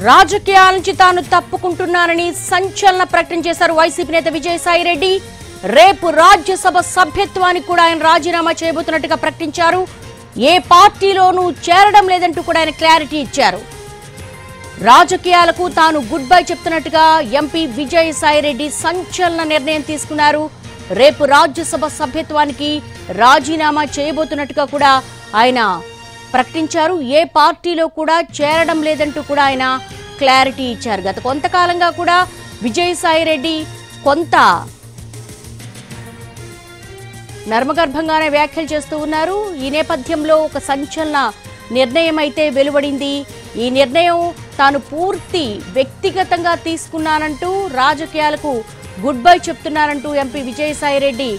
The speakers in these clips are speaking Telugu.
రాజకీయాల నుంచి తాను తప్పుకుంటున్నానని సంచలన ప్రకటన చేశారు వైసీపీ నేత విజయసాయిరెడ్డి. రేపు రాజ్యసభ సభ్యత్వానికి కూడా ఆయన రాజీనామా చేయబోతున్నట్టుగా ప్రకటించారు. ఏ పార్టీలోనూ చేరడం లేదంటూ కూడా ఆయన క్లారిటీ ఇచ్చారు. రాజకీయాలకు తాను గుడ్ బై చెప్తున్నట్టుగా ఎంపీ విజయసాయిరెడ్డి సంచలన నిర్ణయం తీసుకున్నారు. రేపు రాజ్యసభ సభ్యత్వానికి రాజీనామా చేయబోతున్నట్టుగా కూడా ఆయన ప్రకటించారు. ఏ పార్టీలో కూడా చేరడం లేదంటూ కూడా ఆయన క్లారిటీ ఇచ్చారు. గత కొంతకాలంగా కూడా విజయసాయిరెడ్డి కొంత నర్మగర్భంగానే వ్యాఖ్యలు చేస్తూ ఉన్నారు. ఈ నేపథ్యంలో ఒక సంచలన నిర్ణయం అయితే వెలువడింది. ఈ నిర్ణయం తాను పూర్తి వ్యక్తిగతంగా తీసుకున్నానంటూ, రాజకీయాలకు గుడ్ బై చెప్తున్నానంటూ ఎంపీ విజయసాయిరెడ్డి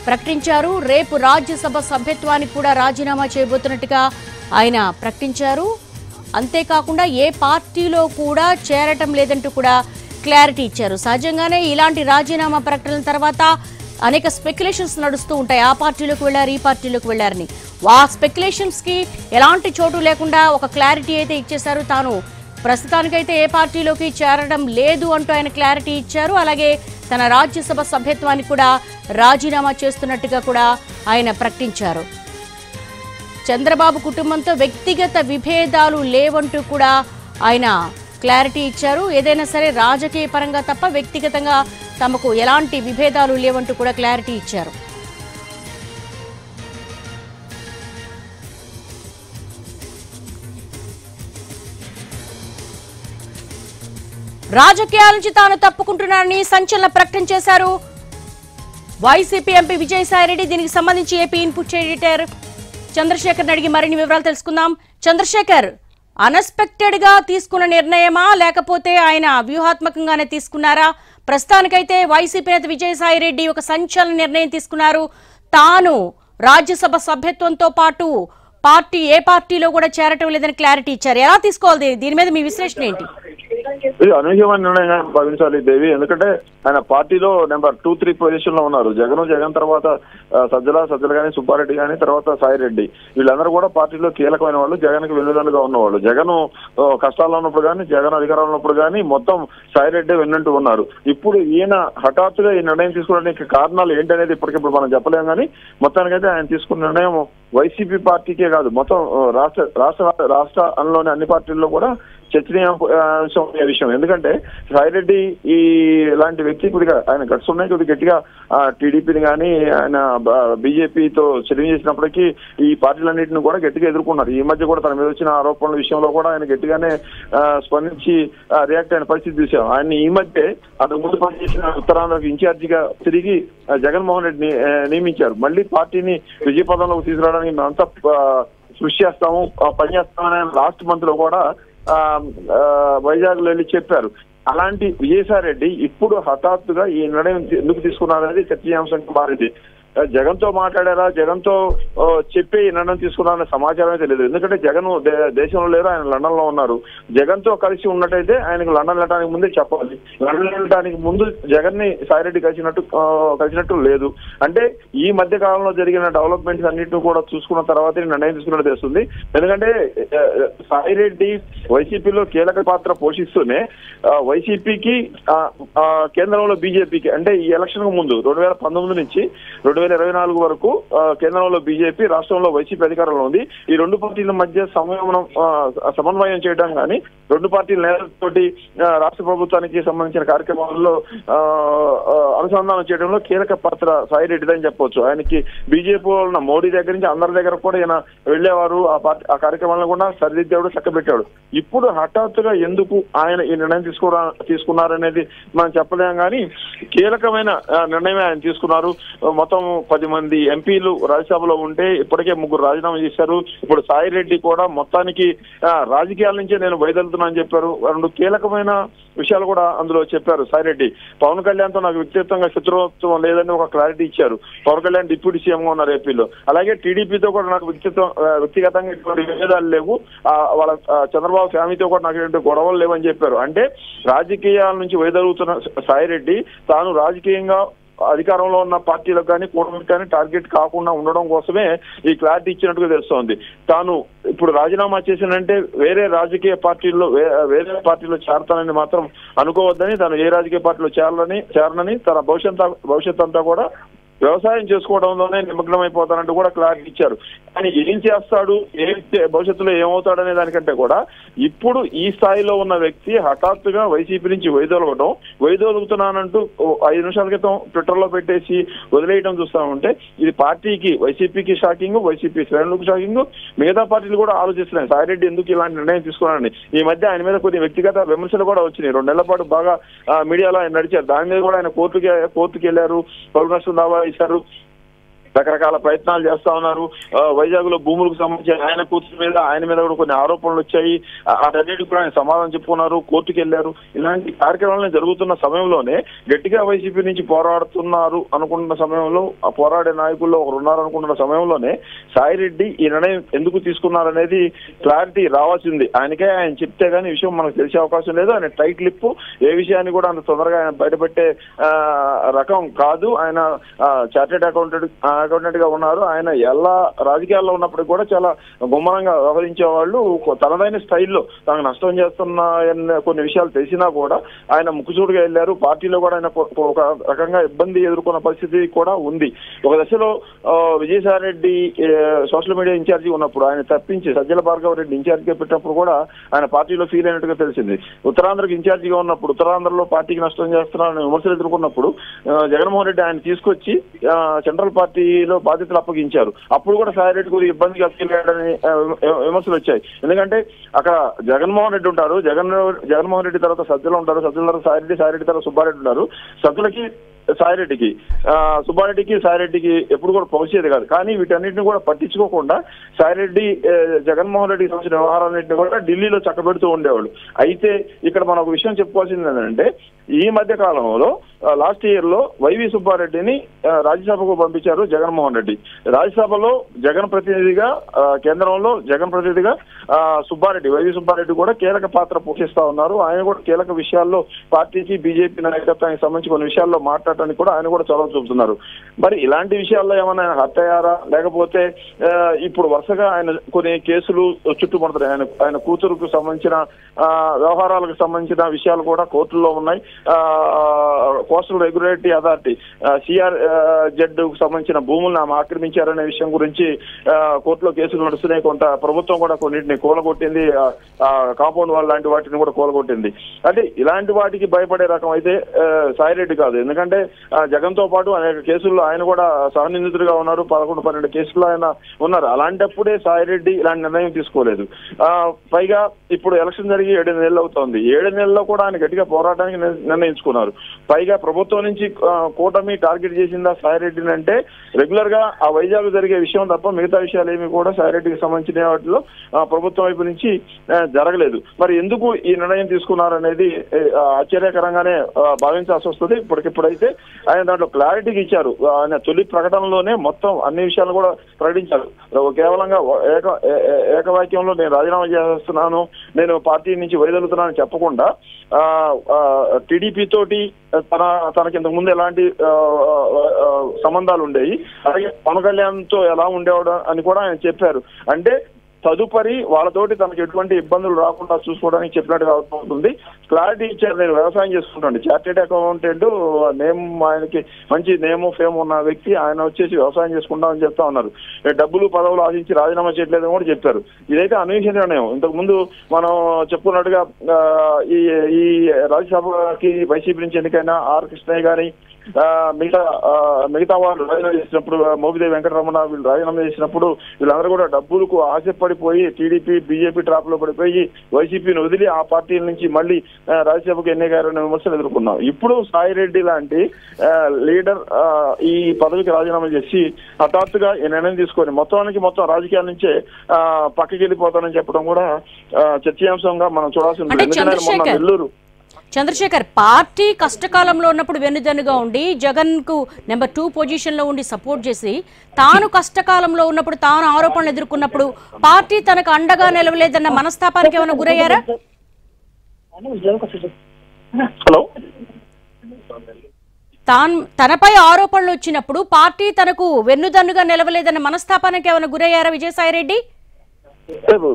ప్రకటించారు. రేపు రాజ్యసభ సభ్యత్వానికి కూడా రాజీనామా చేయబోతున్నట్టుగా ఆయన ప్రకటించారు. అంతేకాకుండా ఏ పార్టీలో కూడా చేరటం లేదంటూ కూడా క్లారిటీ ఇచ్చారు. సహజంగానే ఇలాంటి రాజీనామా ప్రకటనల తర్వాత అనేక స్పెక్యులేషన్స్ నడుస్తూ ఉంటాయి. ఆ పార్టీలోకి వెళ్ళారు, ఈ పార్టీలోకి వెళ్ళారని. ఆ స్పెక్యులేషన్స్ కి ఎలాంటి చోటు లేకుండా ఒక క్లారిటీ అయితే ఇచ్చేశారు. తాను ప్రస్తుతానికైతే ఏ పార్టీలోకి చేరడం లేదు అంటూ ఆయన క్లారిటీ ఇచ్చారు. అలాగే తన రాజ్యసభ సభ్యత్వానికి కూడా రాజీనామా చేస్తున్నట్టుగా కూడా ఆయన ప్రకటించారు. చంద్రబాబు కుటుంబంతో వ్యక్తిగత విభేదాలు లేవంటూ కూడా ఆయన క్లారిటీ ఇచ్చారు. ఏదైనా సరే రాజకీయ పరంగా తప్ప వ్యక్తిగతంగా తమకు ఎలాంటి విభేదాలు లేవంటూ కూడా క్లారిటీ ఇచ్చారు. రాజకీయాల నుంచి తాను తప్పుకుంటున్నానని సంచలన ప్రకటన చేశారు వైసీపీ ఎంపీ విజయసాయిరెడ్డి. దీనికి సంబంధించి ఏపీ ఇన్పుట్ ఎడిటర్ చంద్రశేఖర్ అడిగి మరిన్ని వివరాలు తెలుసుకుందాం. చంద్రశేఖర్, అన్ఎక్స్పెక్టెడ్ గా తీసుకున్న నిర్ణయమా లేకపోతే ఆయన వ్యూహాత్మకంగానే తీసుకున్నారా? ప్రస్తుతానికైతే వైసీపీ నేత విజయసాయిరెడ్డి ఒక సంచలన నిర్ణయం తీసుకున్నారు. తాను రాజ్యసభ సభ్యత్వంతో పాటు ఏ పార్టీలో కూడా చేరటం లేదని క్లారిటీ ఇచ్చారు. ఎలా తీసుకోవాలి? దీని మీద మీ విశ్లేషణ ఏంటి? ఇది అనూహ్యమైన నిర్ణయంగా భావించాలి దేవి. ఎందుకంటే ఆయన పార్టీలో నెంబర్ 2-3 పొజిషన్ లో ఉన్నారు. జగన్ తర్వాత సజ్జల గానీ, సుబ్బారెడ్డి గానీ, తర్వాత సాయిరెడ్డి, వీళ్ళందరూ కూడా పార్టీలో కీలకమైన వాళ్ళు. జగన్ కి వెన్నుదన్నుగా ఉన్నవాళ్ళు. జగన్ కష్టాల్లో ఉన్నప్పుడు కానీ, జగన్ అధికారంలో ఉన్నప్పుడు కానీ మొత్తం సాయిరెడ్డి వెన్నంటూ ఉన్నారు. ఇప్పుడు ఈయన హఠాత్తుగా ఈ నిర్ణయం తీసుకోవడానికి కారణాలు ఏంటనేది ఇప్పటికిప్పుడు మనం చెప్పలేం. కానీ మొత్తానికైతే ఆయన తీసుకున్న నిర్ణయం వైసీపీ పార్టీకే కాదు, మొత్తం రాష్ట్రంలోని అన్ని పార్టీల్లో కూడా చర్చనీయాంశం విషయం. ఎందుకంటే సాయిరెడ్డి ఇలాంటి వ్యక్తి కొద్దిగా ఆయన గట్స్ ఉన్నాయి, కొద్దిగా గట్టిగా టీడీపీని కానీ ఆయన బీజేపీతో చెలిమి చేసినప్పటికీ ఈ పార్టీలన్నింటిని కూడా గట్టిగా ఎదుర్కొన్నారు. ఈ మధ్య కూడా తన మీద వచ్చిన ఆరోపణల విషయంలో కూడా ఆయన గట్టిగానే స్పందించి రియాక్ట్ అయిన పరిస్థితి చూసాం. ఆయన ఈ మధ్య అంతకు ముందు పనిచేసిన ఉత్తరాంధ్రకి ఇన్ఛార్జిగా తిరిగి జగన్మోహన్ రెడ్డిని నియమించారు. మళ్ళీ పార్టీని విజయపదంలోకి తీసుకురావడానికి మేమంతా కృషి చేస్తాము, పనిచేస్తామని లాస్ట్ మంత్ లో కూడా వైజాగ్ లో వెళ్ళి చెప్పారు. అలాంటి విజయసాయిరెడ్డి ఇప్పుడు హఠాత్తుగా ఈ నిర్ణయం ఎందుకు తీసుకున్నారనేది చర్చనీయాంశంగా మారింది. జగన్ తో మాట్లాడారా, జగన్ తో చెప్పి నిర్ణయం తీసుకున్నారనే సమాచారం అయితే లేదు. ఎందుకంటే జగన్ దేశంలో లేరు, ఆయన లండన్ లో ఉన్నారు. జగన్ తో కలిసి ఉన్నట్టయితే ఆయనకు లండన్ వెళ్ళడానికి ముందే చెప్పాలి. లండన్ వెళ్ళడానికి ముందు జగన్ ని సాయిరెడ్డి కలిసినట్టు లేదు. అంటే ఈ మధ్య కాలంలో జరిగిన డెవలప్మెంట్స్ అన్నింటినీ కూడా చూసుకున్న తర్వాత నిర్ణయం తీసుకున్నట్టు తెలుస్తుంది. ఎందుకంటే సాయిరెడ్డి వైసీపీలో కీలక పాత్ర పోషిస్తూనే వైసీపీకి కేంద్రంలో బీజేపీకి, అంటే ఈ ఎలక్షన్ కు ముందు 2019 నుంచి 2024 వరకు కేంద్రంలో బీజేపీ, రాష్ట్రంలో వైసీపీ అధికారంలో ఉంది. ఈ రెండు పార్టీల మధ్య సమన్వయం చేయడం కానీ, రెండు పార్టీల నేతలతోటి రాష్ట్ర ప్రభుత్వానికి సంబంధించిన కార్యక్రమాల్లో అనుసంధానం చేయడంలో కీలక పాత్ర సాయిరెడ్డిదని చెప్పవచ్చు. ఆయనకి బీజేపీ ఉన్న మోడీ దగ్గర నుంచి అందరి దగ్గర కూడా ఈయన వెళ్లేవారు. ఆ కార్యక్రమాలను కూడా సరిదిద్దాడు, చక్కబెట్టాడు. ఇప్పుడు హఠాత్తుగా ఎందుకు ఆయన ఈ నిర్ణయం తీసుకున్నారనేది మనం చెప్పలేం. కానీ కీలకమైన నిర్ణయం ఆయన తీసుకున్నారు. మొత్తం 10 మంది ఎంపీలు రాజ్యసభలో ఉంటే ఇప్పటికే 3 రాజీనామా చేశారు. ఇప్పుడు సాయిరెడ్డి కూడా మొత్తానికి రాజకీయాల నుంచే నేను బయలుదేరుతున్నా అని చెప్పారు. 2 కీలకమైన విషయాలు కూడా అందులో చెప్పారు సాయిరెడ్డి. పవన్ కళ్యాణ్ తో నాకు వ్యక్తిగతంగా శత్రుత్వం లేదని ఒక క్లారిటీ ఇచ్చారు. పవన్ కళ్యాణ్ డిప్యూటీ సీఎం గా ఉన్నారు ఏపీలో. అలాగే టీడీపీతో కూడా నాకు వ్యక్తిగతంగా ఇటువంటి విభేదాలు లేవు, వాళ్ళ చంద్రబాబు ఫ్యామిలీతో కూడా నాకు ఎటువంటి గొడవలు లేవని చెప్పారు. అంటే రాజకీయాల నుంచి వైదొలుగుతున్న సాయిరెడ్డి తాను రాజకీయంగా అధికారంలో ఉన్న పార్టీలకు కానీ కూటమికి కానీ టార్గెట్ కాకుండా ఉండడం కోసమే ఈ క్లారిటీ ఇచ్చినట్టుగా తెలుస్తోంది. తాను ఇప్పుడు రాజీనామా చేసినంటే వేరే రాజకీయ పార్టీల్లో వేరే పార్టీలో చేరతానని మాత్రం అనుకోవద్దని, తాను ఏ రాజకీయ పార్టీలో చేరనని తన భవిష్యత్ అంతా కూడా వ్యవసాయం చేసుకోవడంలోనే నిమగ్నమైపోతానంటూ కూడా క్లారిటీ ఇచ్చారు. కానీ ఏం చేస్తాడు, భవిష్యత్తులో ఏమవుతాడనే దానికంటే కూడా ఇప్పుడు ఈ స్థాయిలో ఉన్న వ్యక్తి హఠాత్తుగా వైసీపీ నుంచి వైదొలుగుతున్నానంటూ 5 నిమిషాల క్రితం ట్విట్టర్ లో పెట్టేసి వదిలేయడం చూస్తా ఉంటే ఇది పార్టీకి, వైసీపీకి షాకింగ్, వైసీపీ శ్రేణులకు షాకింగ్, మిగతా పార్టీలు కూడా ఆలోచిస్తున్నాయి సాయిరెడ్డి ఎందుకు ఇలాంటి నిర్ణయం తీసుకున్నారని. ఈ మధ్య ఆయన మీద కొన్ని వ్యక్తిగత విమర్శలు కూడా వచ్చినాయి. 2 నెలల పాటు బాగా మీడియాలో ఆయన నడిచారు. దాని మీద కూడా ఆయన కోర్టుకి వెళ్ళారు, పౌరు నష్టం దావా ఇచ్చారు, రకరకాల ప్రయత్నాలు చేస్తా ఉన్నారు. వైజాగ్ లో భూములకు సంబంధించి ఆయన మీద కూడా కొన్ని ఆరోపణలు వచ్చాయి. అన్నిటికీ కూడా ఆయన సమాధానం చెప్పుకున్నారు, కోర్టుకు వెళ్లారు. ఇలాంటి కార్యక్రమాలు జరుగుతున్న సమయంలోనే గట్టిగా వైసీపీ నుంచి పోరాడుతున్నారు అనుకుంటున్న సమయంలో, ఆ పోరాడే నాయకుల్లో ఒకరు ఉన్నారనుకుంటున్న సమయంలోనే సాయిరెడ్డి ఈ నిర్ణయం ఎందుకు తీసుకున్నారనేది క్లారిటీ రావాల్సింది. ఆయన చెప్తే గానీ విషయం మనకు తెలిసే అవకాశం లేదు. ఆయన టైట్ లిప్, ఏ విషయాన్ని కూడా అంత తొందరగా ఆయన బయటపెట్టే రకం కాదు. ఆయన చార్టెడ్ అకౌంటెంట్ గా ఉన్నారు. ఆయన ఎలా రాజకీయాల్లో ఉన్నప్పటికీ కూడా చాలా గుమ్మనంగా వ్యవహరించేవాళ్ళు. తనదైన స్టైల్లో తనకు నష్టం చేస్తున్న కొన్ని విషయాలు తెలిసినా కూడా ఆయన ముక్కుచూడుగా వెళ్లారు. పార్టీలో కూడా ఆయన ఒక రకంగా ఇబ్బంది ఎదుర్కొన్న పరిస్థితి కూడా ఉంది. ఒక దశలో Vijayasai Reddy social media incharge ఉన్నప్పుడు ఆయన తప్పించి సజ్జల భార్గవ రెడ్డి ఇన్ఛార్జిగా పెట్టినప్పుడు కూడా ఆయన పార్టీలో ఫీల్ అయినట్టుగా తెలిసింది. ఉత్తరాంధ్రకి ఇన్ఛార్జిగా ఉన్నప్పుడు, ఉత్తరాంధ్రలో పార్టీకి నష్టం చేస్తున్నారని విమర్శలు ఎదుర్కొన్నప్పుడు జగన్మోహన్ రెడ్డి ఆయన తీసుకొచ్చి సెంట్రల్ పార్టీలో బాధ్యతలు అప్పగించారు. అప్పుడు కూడా సాయిరెడ్డి గురించి ఇబ్బందిగా ఫీల్ అయ్యాడని విమర్శలు వచ్చాయి. ఎందుకంటే అక్కడ జగన్మోహన్ రెడ్డి ఉంటారు, జగన్మోహన్ రెడ్డి తర్వాత సజ్జలు ఉంటారు, సజ్జల తర్వాత సాయిరెడ్డి తర్వాత సుబ్బారెడ్డి ఉంటారు. సజ్జలకి సాయిరెడ్డికి, సుబ్బారెడ్డికి సాయిరెడ్డికి ఎప్పుడు కూడా పౌచేది కాదు. కానీ వీటన్నిటిని కూడా పట్టించుకోకుండా సాయిరెడ్డి జగన్మోహన్ రెడ్డికి సంబంధించిన వ్యవహారాలన్నింటినీ కూడా ఢిల్లీలో చక్కబెడుతూ ఉండేవాళ్ళు. అయితే ఇక్కడ మనం ఒక విషయం చెప్పుకోవాల్సింది ఏంటంటే ఈ మధ్య కాలంలో లాస్ట్ ఇయర్ లో వైవి సుబ్బారెడ్డిని రాజ్యసభకు పంపించారు జగన్మోహన్ రెడ్డి. రాజ్యసభలో జగన్ ప్రతినిధిగా, కేంద్రంలో జగన్ ప్రతినిధిగా వైవి సుబ్బారెడ్డి కూడా కీలక పాత్ర పోషిస్తా ఉన్నారు. ఆయన కూడా కీలక విషయాల్లో పార్టీకి, బీజేపీ నాయకత్వానికి సంబంధించి కొన్ని విషయాల్లో మాట్లాడటానికి కూడా ఆయన కూడా చొరవ చూపుతున్నారు. మరి ఇలాంటి విషయాల్లో ఏమైనా ఆయన హర్ట్ అయ్యారా, లేకపోతే ఇప్పుడు వరుసగా ఆయన కొన్ని కేసులు చుట్టుపడుతున్నాయి. ఆయన కూతురుకు సంబంధించిన వ్యవహారాలకు సంబంధించిన విషయాలు కూడా కోర్టుల్లో ఉన్నాయి. కోస్టల్ రెగ్యులేటరీ అథారిటీ CRZ కు సంబంధించిన భూములను ఆమె ఆక్రమించారనే విషయం గురించి కోర్టులో కేసులు నడుస్తున్నాయి. కొంత ప్రభుత్వం కూడా కొన్నింటిని కూలగొట్టింది, కాంపౌండ్ వాల్ లాంటి వాటిని కూడా కూలగొట్టింది. అంటే ఇలాంటి వాటికి భయపడే రకం అయితే సాయిరెడ్డి కాదు. ఎందుకంటే జగన్ తో పాటు అనేక కేసుల్లో ఆయన కూడా సహనిందితుడిగా ఉన్నారు. 11-12 కేసుల్లో ఆయన ఉన్నారు. అలాంటప్పుడే సాయిరెడ్డి ఇలాంటి నిర్ణయం తీసుకోలేదు. పైగా ఇప్పుడు ఎలక్షన్ జరిగి 7 నెలలు అవుతోంది. 7 నెలల్లో కూడా ఆయన గట్టిగా పోరాటానికి నిర్ణయించుకున్నారు. పైగా ప్రభుత్వం నుంచి కూటమి టార్గెట్ చేసిందా సాయిరెడ్డిని అంటే రెగ్యులర్ గా ఆ వైజాగ్ జరిగే విషయం తప్ప మిగతా విషయాలు ఏమి కూడా సాయిరెడ్డికి సంబంధించిన వాటిలో ప్రభుత్వం వైపు నుంచి జరగలేదు. మరి ఎందుకు ఈ నిర్ణయం తీసుకున్నారనేది ఆశ్చర్యకరంగానే భావించాల్సి వస్తుంది. ఇప్పటికిప్పుడైతే ఆయన దాంట్లో క్లారిటీకి ఇచ్చారు. ఆయన తొలి ప్రకటనలోనే మొత్తం అన్ని విషయాలు కూడా ప్రకటించారు. కేవలంగా ఏకవాక్యంలో నేను రాజీనామా చేస్తున్నాను, నేను పార్టీ నుంచి వైదొలుగుతున్నానని చెప్పకుండా టీడీపీ తోటి తనకి ఇంతకు ముందు ఎలాంటి సంబంధాలు ఉండేవి, అలాగే పవన్ కళ్యాణ్ తో ఎలా ఉండేవాడు అని కూడా ఆయన చెప్పారు. అంటే తదుపరి వాళ్ళతోటి తనకు ఎటువంటి ఇబ్బందులు రాకుండా చూసుకోవడానికి చెప్పినట్టుగా అవుతుంది. క్లారిటీ ఇచ్చారు. నేను వ్యవసాయం చేసుకుంటాను, చార్టెడ్ అకౌంటెంట్, నేమ్ ఆయనకి మంచి నేమ్ ఫేమ్ ఉన్న వ్యక్తి, ఆయన వచ్చేసి వ్యవసాయం చేసుకుంటామని చెప్తా ఉన్నారు. డబ్బులు పదవులు ఆశించి రాజీనామా చేయట్లేదని కూడా చెప్పారు. ఇదైతే అనూహ్య నిర్ణయం. ఇంతకు ముందు మనం చెప్పుకున్నట్టుగా ఈ రాజ్యసభకి వైసీపీ నుంచి ఎన్నికైన ఆర్ కృష్ణయ్య గాని మిగతా వాళ్ళు రాజీనామా చేసినప్పుడు, మోపిదేవి వెంకటరమణ వీళ్ళు రాజీనామా చేసినప్పుడు వీళ్ళందరూ కూడా డబ్బులకు ఆశపడిపోయి టీడీపీ, బీజేపీ ట్రాప్ లో పడిపోయి వైసీపీని వదిలి ఆ పార్టీల నుంచి మళ్ళీ రాజ్యసభకు ఎన్నికైన విమర్శలు ఎదుర్కొన్నాం. ఇప్పుడు సాయిరెడ్డి లాంటి లీడర్ ఈ పదవికి రాజీనామా చేసి హఠాత్తుగా ఈ నిర్ణయం తీసుకొని మొత్తం రాజకీయాల నుంచే పక్కకి వెళ్ళిపోతానని చెప్పడం కూడా చర్చయాంశంగా మనం చూడాల్సి ఉంటుంది. ఎందుకంటే మొన్న నెల్లూరు చంద్రశేఖర్ పార్టీ కష్టకాలంలో ఉన్నప్పుడు వెన్నుదన్నుగా ఉండి జగన్ కు నెంబర్ 2 పొజిషన్ లో ఉండి సపోర్ట్ చేసి తాను కష్టకాలంలో ఉన్నప్పుడు, తాను ఆరోపణలు ఎదుర్కొన్నప్పుడు పార్టీ తనకు అండగా నిలవలేదన్న మనస్తాపానికి ఏమైనా గురయ్యారా? హలో, తనపై ఆరోపణలు వచ్చినప్పుడు పార్టీ తనకు వెన్నుదన్నుగా నిలవలేదన్న మనస్తాపానికి ఏమైనా గురయ్యారా విజయసాయి రెడ్డి?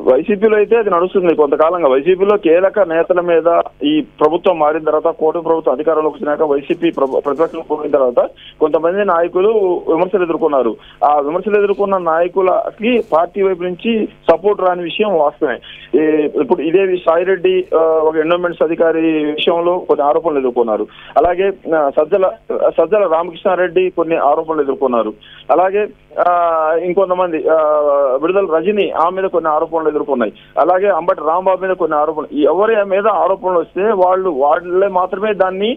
వైసీపీలో అయితే అది నడుస్తుంది కొంతకాలంగా. వైసీపీలో కీలక నేతల మీద ఈ ప్రభుత్వం మారిన తర్వాత, కూటమి ప్రభుత్వం అధికారంలోకి వచ్చినాక వైసీపీ ప్రతిపక్షంలో పోయిన తర్వాత కొంతమంది నాయకులు విమర్శలు ఎదుర్కొన్నారు. ఆ విమర్శలు ఎదుర్కొన్న నాయకులకి పార్టీ వైపు నుంచి సపోర్ట్ రాని విషయం వాస్తవమే. ఇప్పుడు ఇదే సాయిరెడ్డి ఒక ఎండోమెంట్స్ అధికారి విషయంలో కొన్ని ఆరోపణలు ఎదుర్కొన్నారు. అలాగే సజ్జల రామకృష్ణారెడ్డి కొన్ని ఆరోపణలు ఎదుర్కొన్నారు. అలాగే ఇంకొంతమంది విడుదల రజని ఆమె మీద కొన్ని ఆరోపణలు ఎదుర్కొన్నాయి. అలాగే అంబటి రాంబాబు మీద కొన్ని ఆరోపణలు. ఎవరి మీద ఆరోపణలు వస్తే వాళ్ళే మాత్రమే దాన్ని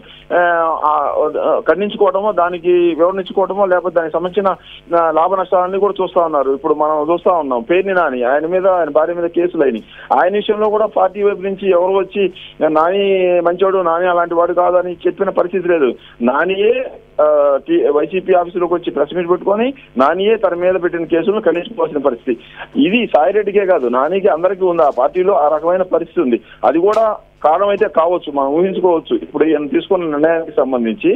ఖండించుకోవటమో, దానికి వివరించుకోవటమో, లేకపోతే దానికి సంబంధించిన లాభ నష్టాలన్నీ కూడా చూస్తా ఉన్నారు. ఇప్పుడు మనం చూస్తా ఉన్నాం పేర్ని నాని, ఆయన మీద ఆయన భార్య మీద కేసులు అయినాయి. ఆయన విషయంలో కూడా పార్టీ వైపు నుంచి ఎవరు వచ్చి నాని మంచోడు, నాని అలాంటి వాడు కాదని చెప్పిన పరిస్థితి లేదు. నానియే వైసీపీ ఆఫీసులోకి వచ్చి ప్రెస్ మీట్ పెట్టుకొని నానియే తన మీద పెట్టిన కేసులను ఖండించుకోవాల్సిన పరిస్థితి. ఇది సాయిరెడ్డికే కాదు, నానికి అందరికీ ఉంది. ఆ పార్టీలో ఆ రకమైన పరిస్థితి ఉంది. అది కూడా కారణం అయితే కావచ్చు, మనం ఊహించుకోవచ్చు. ఇప్పుడు ఈయన తీసుకున్న నిర్ణయానికి సంబంధించి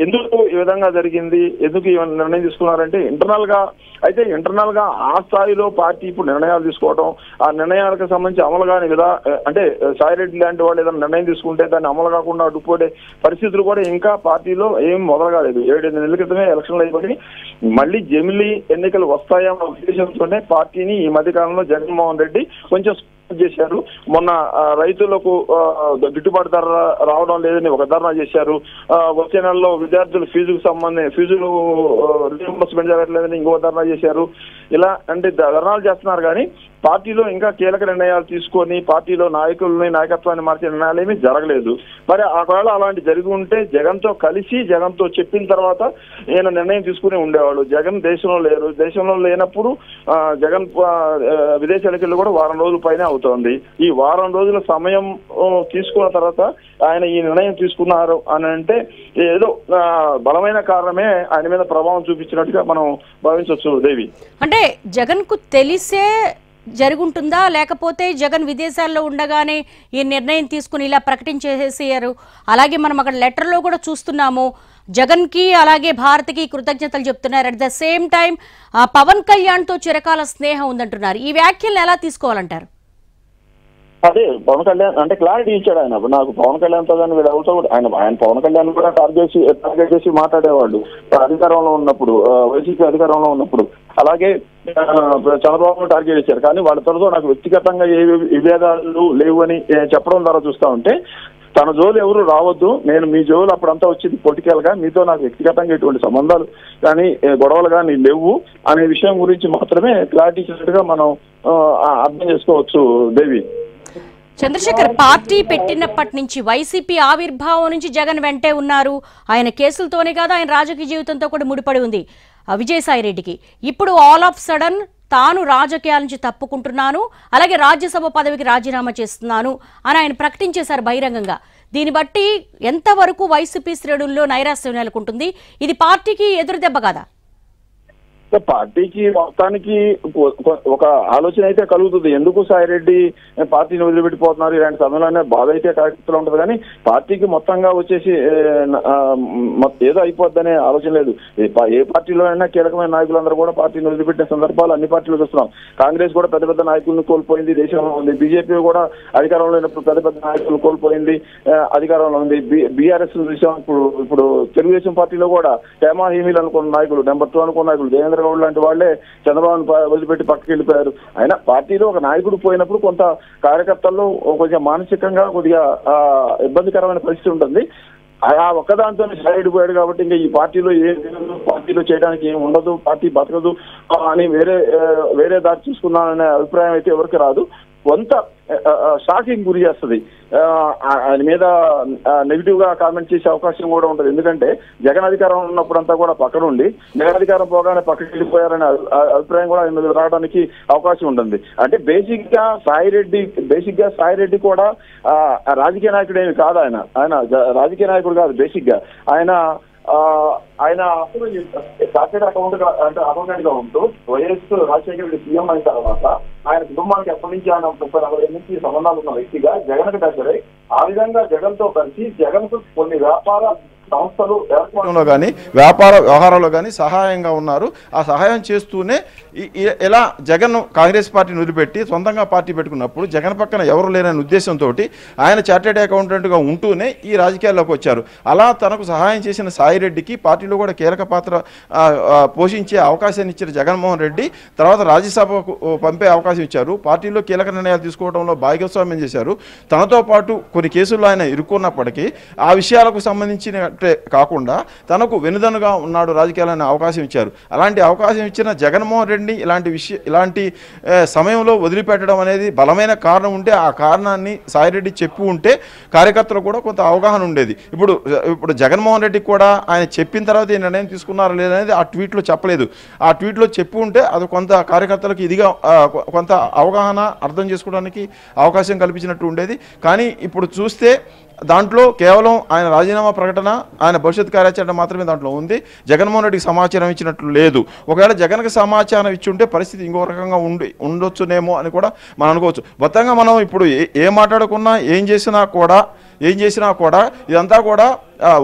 ఎందుకు ఈ విధంగా జరిగింది, ఎందుకు ఈ నిర్ణయం తీసుకున్నారంటే ఇంటర్నల్ గా ఆ స్థాయిలో పార్టీ ఇప్పుడు నిర్ణయాలు తీసుకోవడం, ఆ నిర్ణయాలకు సంబంధించి అమలు కాని అంటే సాయిరెడ్డి లాంటి వాళ్ళు ఏదైనా నిర్ణయం తీసుకుంటే దాన్ని అమలు కాకుండా అడ్డుపోయే పరిస్థితులు కూడా ఇంకా పార్టీలో ఏం మొదలు కాలేదు. 7 నెలల క్రితమే ఎలక్షన్లు అయిపోయి మళ్ళీ జమిలీ ఎన్నికలు వస్తాయన్న ఉద్దేశంతోనే పార్టీని ఈ మధ్య కాలంలో జగన్మోహన్ రెడ్డి కొంచెం చేశారు. మొన్న రైతులకు గిట్టుబాటు ధర రావడం లేదని ఒక ధర్నా చేశారు. వచ్చే నెలలో విద్యార్థుల ఫీజులు రీఇంబర్స్మెంట్ జరగట్లేదని ఇంకో ధర్నా చేశారు. ఇలా అంటే ధర్నాలు చేస్తున్నారు కానీ పార్టీలో ఇంకా కీలక నిర్ణయాలు తీసుకొని పార్టీలో నాయకత్వాన్ని మార్చే నిర్ణయాలు ఏమీ జరగలేదు. మరి ఒకవేళ అలాంటి జరిగి ఉంటే జగన్తో కలిసి జగన్తో చెప్పిన తర్వాత ఈయన నిర్ణయం తీసుకుని ఉండేవాళ్ళు. జగన్ దేశంలో లేరు. దేశంలో లేనప్పుడు జగన్ విదేశాలకు వెళ్ళి కూడా వారం రోజుల పైనే అవుతోంది. ఈ వారం రోజుల సమయం తీసుకున్న తర్వాత ఆయన ఈ నిర్ణయం తీసుకున్నారు అని అంటే ఏదో బలమైన కారణమే ఆయన మీద ప్రభావం చూపించినట్టుగా మనం భావించవచ్చు. దేవి, అంటే జగన్ కు తెలిసే జరుగుంటుందా, లేకపోతే జగన్ విదేశాల్లో ఉండగానే ఈ నిర్ణయం తీసుకుని ఇలా ప్రకటించేసేసారు? అలాగే మనం అక్కడ లెటర్లో కూడా చూస్తున్నాము, జగన్ కి అలాగే భారత్కి కృతజ్ఞతలు చెప్తున్నారు. At the same time Pawan Kalyan తో చిరకాల స్నేహం ఉందంటున్నారు. ఈ వ్యాఖ్యలను ఎలా తీసుకోవాలంటారు? అదే పవన్ కళ్యాణ్ అంటే క్లారిటీ ఇచ్చాడు ఆయన. నాకు పవన్ కళ్యాణ్ తో కానీ వీళ్ళతో ఆయన పవన్ కళ్యాణ్ కూడా టార్గెట్ చేసి మాట్లాడేవాళ్ళు అధికారంలో ఉన్నప్పుడు, వైసీపీ అధికారంలో ఉన్నప్పుడు. అలాగే చంద్రబాబు టార్గెట్ చేశారు. కానీ వాళ్ళతో నాకు వ్యక్తిగతంగా ఏ విభేదాలు లేవు అని చెప్పడం ద్వారా చూస్తా ఉంటే తన జోలు ఎవరు రావద్దు, నేను మీ జోలు అప్పుడంతా వచ్చింది పొలిటికల్ గా, మీతో నాకు వ్యక్తిగతంగా ఎటువంటి సంబంధాలు కానీ గొడవలు కానీ లేవు అనే విషయం గురించి మాత్రమే క్లారిటీ ఇచ్చినట్టుగా మనం అర్థం చేసుకోవచ్చు. దేవి, చంద్రశేఖర్, పార్టీ పెట్టినప్పటి నుంచి వైసీపీ ఆవిర్భావం నుంచి జగన్ వెంటే ఉన్నారు. ఆయన కేసులతోనే కాదు, ఆయన రాజకీయ జీవితంతో కూడా ముడిపడి ఉంది విజయసాయి రెడ్డికి. ఇప్పుడు ఆల్ ఆఫ్ సడన్ తాను రాజకీయాల నుంచి తప్పుకుంటున్నాను, అలాగే రాజ్యసభ పదవికి రాజీనామా చేస్తున్నాను అని ఆయన ప్రకటించేశారు బహిరంగంగా. దీన్ని బట్టి ఎంతవరకు వైసీపీ శ్రేణుల్లో నైరాశ్యం నెలకొంటుంది? ఇది పార్టీకి ఎదురుదెబ్బ కాదా? పార్టీకి మొత్తానికి ఒక ఆలోచన అయితే కలుగుతుంది. ఎందుకు సాయిరెడ్డి పార్టీని వదిలిపెట్టిపోతున్నారు ఇలాంటి సమయంలోనే బాధ అయితే కార్యకర్తలు ఉంటుంది. కానీ పార్టీకి మొత్తంగా వచ్చేసి ఏదో అయిపోద్దనే ఆలోచన లేదు. ఏ పార్టీలో అయినా కీలకమైన నాయకులందరూ కూడా పార్టీని వదిలిపెట్టిన సందర్భాలు అన్ని పార్టీలు చూస్తున్నాం. కాంగ్రెస్ కూడా పెద్ద పెద్ద నాయకులను కోల్పోయింది, దేశంలో ఉంది. బీజేపీ కూడా అధికారంలో లేనప్పుడు పెద్ద పెద్ద నాయకులను కోల్పోయింది, అధికారంలో ఉంది. బీఆర్ఎస్ చూసాం. ఇప్పుడు తెలుగుదేశం పార్టీలో కూడా హేమా హేమీలు అనుకున్న నాయకులు, నెంబర్ 2 అనుకున్న నాయకులు, దేవేంద్ర గౌడ్ లాంటి వాళ్లే చంద్రబాబును వదిలిపెట్టి పక్కకి వెళ్ళిపోయారు. అయినా పార్టీలో ఒక నాయకుడు పోయినప్పుడు కొంత కార్యకర్తల్లో కొంచెం మానసికంగా కొద్దిగా ఇబ్బందికరమైన పరిస్థితి ఉంటుంది. ఆ ఒక్కదాంతో సైడ్ పోయాడు కాబట్టి ఇంకా ఈ పార్టీలో పార్టీలో చేయడానికి ఏం ఉండదు, పార్టీ బతకదు అని వేరే దారి చూసుకున్నాననే అభిప్రాయం అయితే ఎవరికి రాదు. కొంత షాకింగ్ గురి చేస్తుంది. ఆయన మీద నెగిటివ్ గా కామెంట్ చేసే అవకాశం కూడా ఉంటుంది. ఎందుకంటే జగన్ అధికారం ఉన్నప్పుడంతా కూడా పక్కన ఉండి జగన్ అధికారం పోగానే పక్కకి వెళ్ళిపోయారనే అభిప్రాయం కూడా ఆయన మీద రావడానికి అవకాశం ఉంటుంది. అంటే బేసిక్ గా సాయిరెడ్డి కూడా రాజకీయ నాయకుడు ఏమి కాదు. ఆయన రాజకీయ నాయకుడు కాదు. బేసిక్ గా ఆయన చార్టెడ్ అకౌంటెంట్ గా ఉంటూ వైఎస్ రాజశేఖర రెడ్డి సీఎం అయిన తర్వాత ఆయన కుటుంబానికి ఎప్పటి నుంచి ఆయన 30-40 నుంచి సంబంధాలు ఉన్న వ్యక్తిగా జగన్ కు దగ్గరే ఆ విధంగా జగన్ తో కలిసి జగన్ కు కొన్ని వ్యాపార సంస్థలు కానీ వ్యాపార వ్యవహారాల్లో కానీ సహాయంగా ఉన్నారు. ఆ సహాయం చేస్తూనే ఇలా జగన్ కాంగ్రెస్ పార్టీని వదిలిపెట్టి సొంతంగా పార్టీ పెట్టుకున్నప్పుడు జగన్ పక్కన ఎవరు లేరనే ఉద్దేశంతో ఆయన చార్టెడ్ అకౌంటెంట్గా ఉంటూనే ఈ రాజకీయాల్లోకి వచ్చారు. అలా తనకు సహాయం చేసిన సాయిరెడ్డికి పార్టీలో కూడా కీలక పాత్ర పోషించే అవకాశాన్ని ఇచ్చిన జగన్మోహన్ రెడ్డి తర్వాత రాజ్యసభకు పంపే అవకాశం ఇచ్చారు. పార్టీలో కీలక నిర్ణయాలు తీసుకోవడంలో భాగస్వామ్యం చేశారు. తనతో పాటు కొన్ని కేసుల్లో ఆయన ఇరుక్కున్నప్పటికీ ఆ విషయాలకు సంబంధించినట్టే కాకుండా తనకు వెనుదనుగా ఉన్నాడు రాజకీయాలనే అవకాశం ఇచ్చారు. అలాంటి అవకాశం ఇచ్చిన జగన్మోహన్ రెడ్డిని ఇలాంటి సమయంలో వదిలిపెట్టడం అనేది బలమైన కారణం ఉంటే ఆ కారణాన్ని సాయిరెడ్డి చెప్పి ఉంటే కార్యకర్తలు కూడా కొంత అవగాహన ఉండేది. ఇప్పుడు జగన్మోహన్ రెడ్డికి కూడా ఆయన చెప్పిన తర్వాత ఈ నిర్ణయం తీసుకున్నారా లేదనేది ఆ ట్వీట్లో చెప్పలేదు. ఆ ట్వీట్లో చెప్పి ఉంటే అది కొంత కార్యకర్తలకు ఇదిగా కొంత అవగాహన అర్థం చేసుకోవడానికి అవకాశం కల్పించినట్టు ఉండేది. కానీ ఇప్పుడు చూస్తే దాంట్లో కేవలం ఆయన రాజీనామా ప్రకటన, ఆయన భవిష్యత్ కార్యాచరణ మాత్రమే దాంట్లో ఉంది. జగన్మోహన్ రెడ్డికి సమాచారం ఇచ్చినట్లు లేదు. ఒకవేళ జగన్కి సమాచారం ఇచ్చి ఉంటే పరిస్థితి ఇంకో రకంగా ఉండొచ్చునేమో అని కూడా మనం అనుకోవచ్చు. మొత్తంగా మనం ఇప్పుడు ఏం మాట్లాడుకున్నా ఏం చేసినా కూడా ఇదంతా కూడా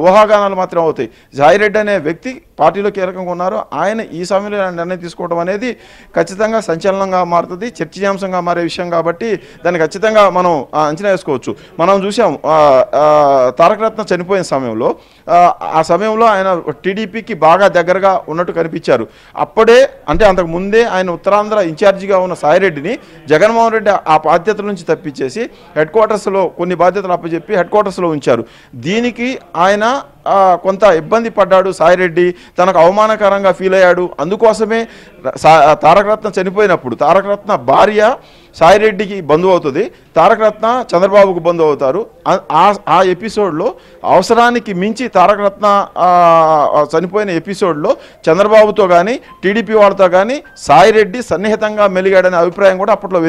ఊహాగానాలు మాత్రం అవుతాయి. సాయిరెడ్డి అనే వ్యక్తి పార్టీలో కీలకంగా ఉన్నారు. ఆయన ఈ సమయంలో నిర్ణయం తీసుకోవడం అనేది ఖచ్చితంగా సంచలనంగా మారుతుంది, చర్చనీయాంశంగా మారే విషయం కాబట్టి దాన్ని ఖచ్చితంగా మనం అంచనా వేసుకోవచ్చు. మనం చూసాం తారకరత్న చనిపోయిన సమయంలో ఆ సమయంలో ఆయన టీడీపీకి బాగా దగ్గరగా ఉన్నట్టు కనిపించారు. అప్పుడే అంటే అంతకు ముందే ఆయన ఉత్తరాంధ్ర ఇన్ఛార్జిగా ఉన్న సాయిరెడ్డిని జగన్మోహన్ రెడ్డి ఆ బాధ్యతల నుంచి తప్పించేసి హెడ్ క్వార్టర్స్లో కొన్ని బాధ్యతలు అప్పచెప్పి హెడ్ క్వార్టర్స్లో ఉంచారు. దీనికి ఆయన కొంత ఇబ్బంది పడ్డాడు సాయిరెడ్డి, తనకు అవమానకరంగా ఫీల్ అయ్యాడు. అందుకోసమే తారకరత్న చనిపోయినప్పుడు తారకరత్న భార్య సాయిరెడ్డికి బంధువు అవుతుంది, తారకరత్న చంద్రబాబుకు బంధువు అవుతారు. ఆ ఎపిసోడ్లో అవసరానికి మించి తారకరత్న చనిపోయిన ఎపిసోడ్లో చంద్రబాబుతో కానీ టీడీపీ వాళ్ళతో కానీ సాయిరెడ్డి సన్నిహితంగా మెలిగాడనే అభిప్రాయం కూడా అప్పట్లో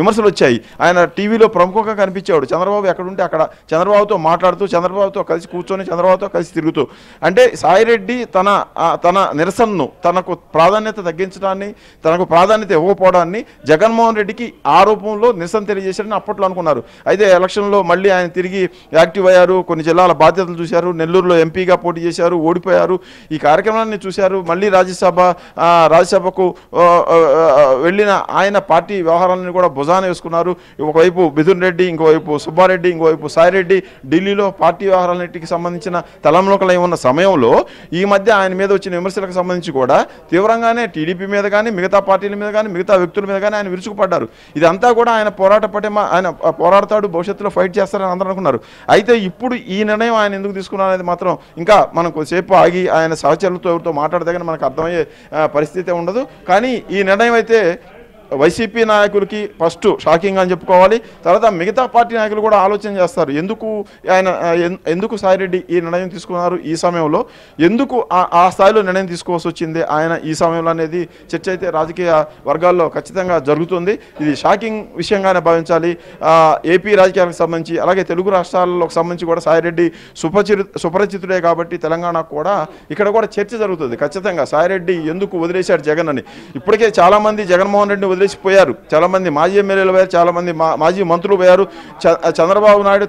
విమర్శలు వచ్చాయి. ఆయన టీవీలో ప్రముఖంగా కనిపించేవాడు. చంద్రబాబు ఎక్కడుంటే అక్కడ చంద్రబాబుతో మాట్లాడుతూ, చంద్రబాబుతో కలిసి కూర్చొని, చంద్రబాబుతో కలిసి తిరుగుతూ, అంటే సాయిరెడ్డి తన నిరసనను, తనకు ప్రాధాన్యత తగ్గించడాన్ని, తనకు ప్రాధాన్యత ఇవ్వకపోవడాన్ని జగన్మోహన్ రెడ్డికి ఆ రూపంలో నిరసన తెలియజేశారని అప్పట్లో అనుకున్నారు. అయితే ఎలక్షన్లో మళ్ళీ ఆయన తిరిగి యాక్టివ్ అయ్యారు, కొన్ని జిల్లాల బాధ్యతలు చూశారు, నెల్లూరులో ఎంపీగా పోటీ చేశారు, ఓడిపోయారు. ఈ కార్యక్రమాన్ని చూశారు. మళ్ళీ రాజ్యసభకు వెళ్ళిన ఆయన పార్టీ వ్యవహారాలను కూడా భుజాన వేసుకున్నారు. ఒకవైపు మిథున్ రెడ్డి, ఇంకోవైపు సుబ్బారెడ్డి, ఇంకోవైపు సాయిరెడ్డి ఢిల్లీలో పార్టీ వ్యవహారాలన్నిటికి సంబంధించిన తలంలోకలై ఉన్న సమయంలో ఈ మధ్య ఆయన మీద వచ్చిన విమర్శలకు సంబంధించి కూడా తీవ్రంగానే టీడీపీ మీద కానీ, మిగతా పార్టీల మీద కానీ, మిగతా వ్యక్తుల మీద కానీ ఆయన విరుచుకుపడ్డారు. ఇదంతా కూడా ఆయన ఆయన పోరాడతాడు, భవిష్యత్తులో ఫైట్ చేస్తారని అందరూ అనుకున్నారు. అయితే ఇప్పుడు ఈ నిర్ణయం ఆయన ఎందుకు తీసుకున్నారు అనేది మాత్రం ఇంకా మనం కొద్దిసేపు ఆగి ఆయన సహచరులతో ఎవరితో మాట్లాడితే మనకు అర్థమయ్యే పరిస్థితి ఉండదు. కానీ ఈ నిర్ణయం అయితే వైసీపీ నాయకులకి ఫస్ట్ షాకింగ్ అని చెప్పుకోవాలి. తర్వాత మిగతా పార్టీ నాయకులు కూడా ఆలోచన చేస్తారు, ఎందుకు సాయిరెడ్డి ఈ నిర్ణయం తీసుకున్నారు ఈ సమయంలో, ఎందుకు ఆ స్థాయిలో నిర్ణయం తీసుకోవాల్సి వచ్చింది ఆయన ఈ సమయంలో అనేది చర్చ అయితే రాజకీయ వర్గాల్లో ఖచ్చితంగా జరుగుతుంది. ఇది షాకింగ్ విషయంగానే భావించాలి. ఏపీ రాజకీయాలకు సంబంధించి, అలాగే తెలుగు రాష్ట్రాలకు సంబంధించి కూడా సాయిరెడ్డి సుపరిచితుడే కాబట్టి తెలంగాణకు కూడా ఇక్కడ కూడా చర్చ జరుగుతుంది. ఖచ్చితంగా సాయిరెడ్డి ఎందుకు వదిలేశాడు జగన్ అని. ఇప్పటికే చాలామంది జగన్మోహన్ రెడ్డిని వదిలేసిపోయారు. చాలామంది మాజీ ఎమ్మెల్యేలు పోయారు, చాలామంది మాజీ మంత్రులు పోయారు. చంద్రబాబు నాయుడు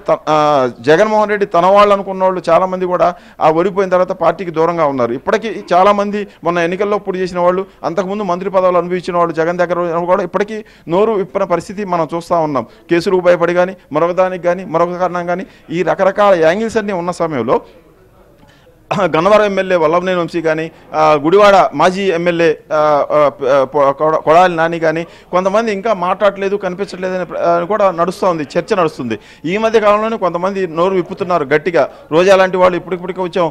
జగన్మోహన్ రెడ్డి తన వాళ్ళు అనుకున్న వాళ్ళు చాలామంది కూడా ఆ ఓడిపోయిన తర్వాత పార్టీకి దూరంగా ఉన్నారు. ఇప్పటికీ చాలామంది మొన్న ఎన్నికల్లో పోటీ చేసిన వాళ్ళు, అంతకుముందు మంత్రి పదవులు అనుభవించిన వాళ్ళు జగన్ దగ్గర కూడా ఇప్పటికీ నోరు విప్పిన పరిస్థితి మనం చూస్తూ ఉన్నాం. కేసులకు భయపడి కానీ, మరొక దానికి కానీ, మరొక కారణం కానీ, ఈ రకరకాల యాంగిల్స్ అన్నీ ఉన్న సమయంలో గన్నవరం ఎమ్మెల్యే వల్లభనేని వంశీ కానీ, గుడివాడ మాజీ ఎమ్మెల్యే కొడాలి నాని కానీ కొంతమంది ఇంకా మాట్లాడలేదు, కనిపించట్లేదని కూడా నడుస్తుంది, చర్చ నడుస్తుంది. ఈ మధ్య కాలంలోనే కొంతమంది నోరు విప్పుతున్నారు గట్టిగా. రోజా లాంటి వాళ్ళు ఇప్పటికి కొంచెం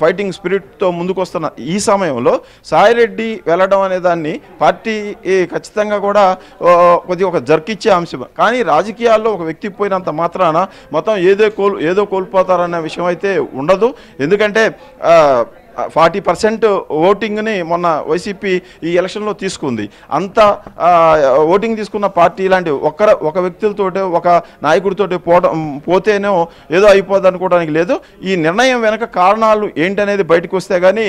ఫైటింగ్ స్పిరిట్తో ముందుకు వస్తున్న ఈ సమయంలో సాయిరెడ్డి వెళ్ళడం అనే దాన్ని పార్టీ ఖచ్చితంగా కూడా కొద్దిగా ఒక జర్కిచ్చే అంశం. కానీ రాజకీయాల్లో ఒక వ్యక్తి పోయినంత మాత్రాన మొత్తం ఏదో కోల్పోతారన్న విషయం అయితే ఉండదు. ఎందుకంటే 40% ఓటింగ్ని మొన్న వైసీపీ ఈ ఎలక్షన్లో తీసుకుంది. అంత ఓటింగ్ తీసుకున్న పార్టీ లాంటి ఒక వ్యక్తులతోటే ఒక నాయకుడితో పోతేనే ఏదో అయిపోద్ది అనుకోవడానికి లేదు. ఈ నిర్ణయం వెనక కారణాలు ఏంటనేది బయటకు వస్తే కానీ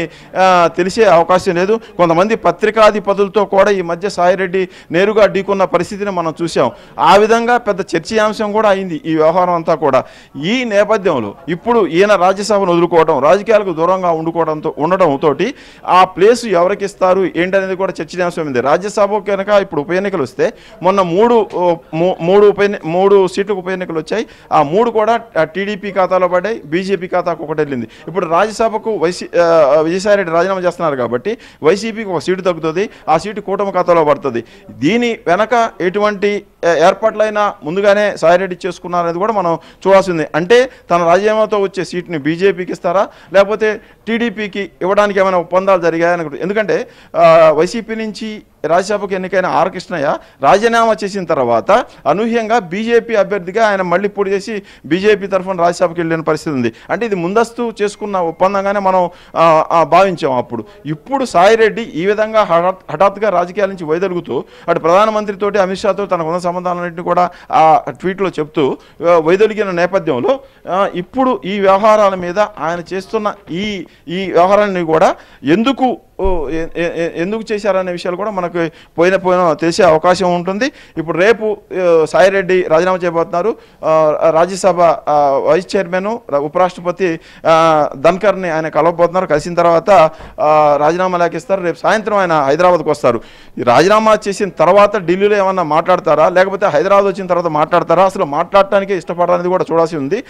తెలిసే అవకాశం లేదు. కొంతమంది పత్రికాధిపతులతో కూడా ఈ మధ్య సాయిరెడ్డి నేరుగా ఢీకున్న పరిస్థితిని మనం చూసాం. ఆ విధంగా పెద్ద చర్చయాంశం కూడా అయింది ఈ వ్యవహారం అంతా కూడా. ఈ నేపథ్యంలో ఇప్పుడు ఈయన రాజ్యసభను వదులుకోవడం, రాజకీయాలకు దూరంగా ఉండడంతో ఆ ప్లేస్ ఎవరికి ఇస్తారు ఏంటనేది కూడా చర్చనీయాంశం ఉంది. రాజ్యసభ కనుక ఇప్పుడు ఉప ఎన్నికలు వస్తే మొన్న మూడు సీట్లకు ఉప ఎన్నికలు వచ్చాయి. ఆ 3 కూడా టీడీపీ ఖాతాలో పడ్డాయి, బీజేపీ ఖాతాకు ఒకటి వెళ్ళింది. ఇప్పుడు రాజ్యసభకు విజయసాయిరెడ్డి రాజీనామా చేస్తున్నారు కాబట్టి వైసీపీకి ఒక సీటు తగ్గుతుంది, ఆ సీటు కూటమి ఖాతాలో పడుతుంది. దీని వెనక ఎటువంటి ఏర్పాట్లైనా ముందుగానే సాయిరెడ్డి చేసుకున్నారనేది కూడా మనం చూడాల్సింది. అంటే తన రాజీనామాతో వచ్చే సీట్ని బీజేపీకి ఇస్తారా లేకపోతే టీడీపీకి ఇవ్వడానికి ఏమైనా ఒప్పందాలు జరిగాయని. ఎందుకంటే వైసీపీ నుంచి రాజ్యసభకు ఎన్నికైన ఆర్ కృష్ణయ్య రాజీనామా చేసిన తర్వాత అనూహ్యంగా బీజేపీ అభ్యర్థిగా ఆయన మళ్ళీ పోటీ చేసి బీజేపీ తరఫున రాజ్యసభకు వెళ్ళిన పరిస్థితి ఉంది. అంటే ఇది ముందస్తు చేసుకున్న ఒప్పందంగానే మనం భావించాం అప్పుడు. ఇప్పుడు సాయిరెడ్డి ఈ విధంగా హఠాత్తుగా రాజకీయాల నుంచి వైదొలుగుతూ అటు ప్రధానమంత్రితోటి అమిత్ షాతో తనకున్న సంబంధాలన్నింటినీ కూడా ఆ ట్వీట్లో చెప్తూ వైదొలిగిన నేపథ్యంలో ఇప్పుడు ఈ వ్యవహారాల మీద ఆయన చేస్తున్న ఈ వ్యవహారాన్ని కూడా ఎందుకు చేశారనే విషయాలు కూడా మనకు పోయిన తెలిసే అవకాశం ఉంటుంది. ఇప్పుడు రేపు సాయిరెడ్డి రాజీనామా చేయబోతున్నారు. రాజ్యసభ వైస్ చైర్మన్ ఉపరాష్ట్రపతి ధన్కర్ని ఆయన కలవబోతున్నారు. కలిసిన తర్వాత రాజీనామా లేఖిస్తారు. రేపు సాయంత్రం ఆయన హైదరాబాద్కు వస్తారు. రాజీనామా చేసిన తర్వాత ఢిల్లీలో ఏమన్నా మాట్లాడతారా లేకపోతే హైదరాబాద్ వచ్చిన తర్వాత మాట్లాడతారా, అసలు మాట్లాడటానికి ఇష్టపడాలని కూడా చూడాల్సి ఉంది.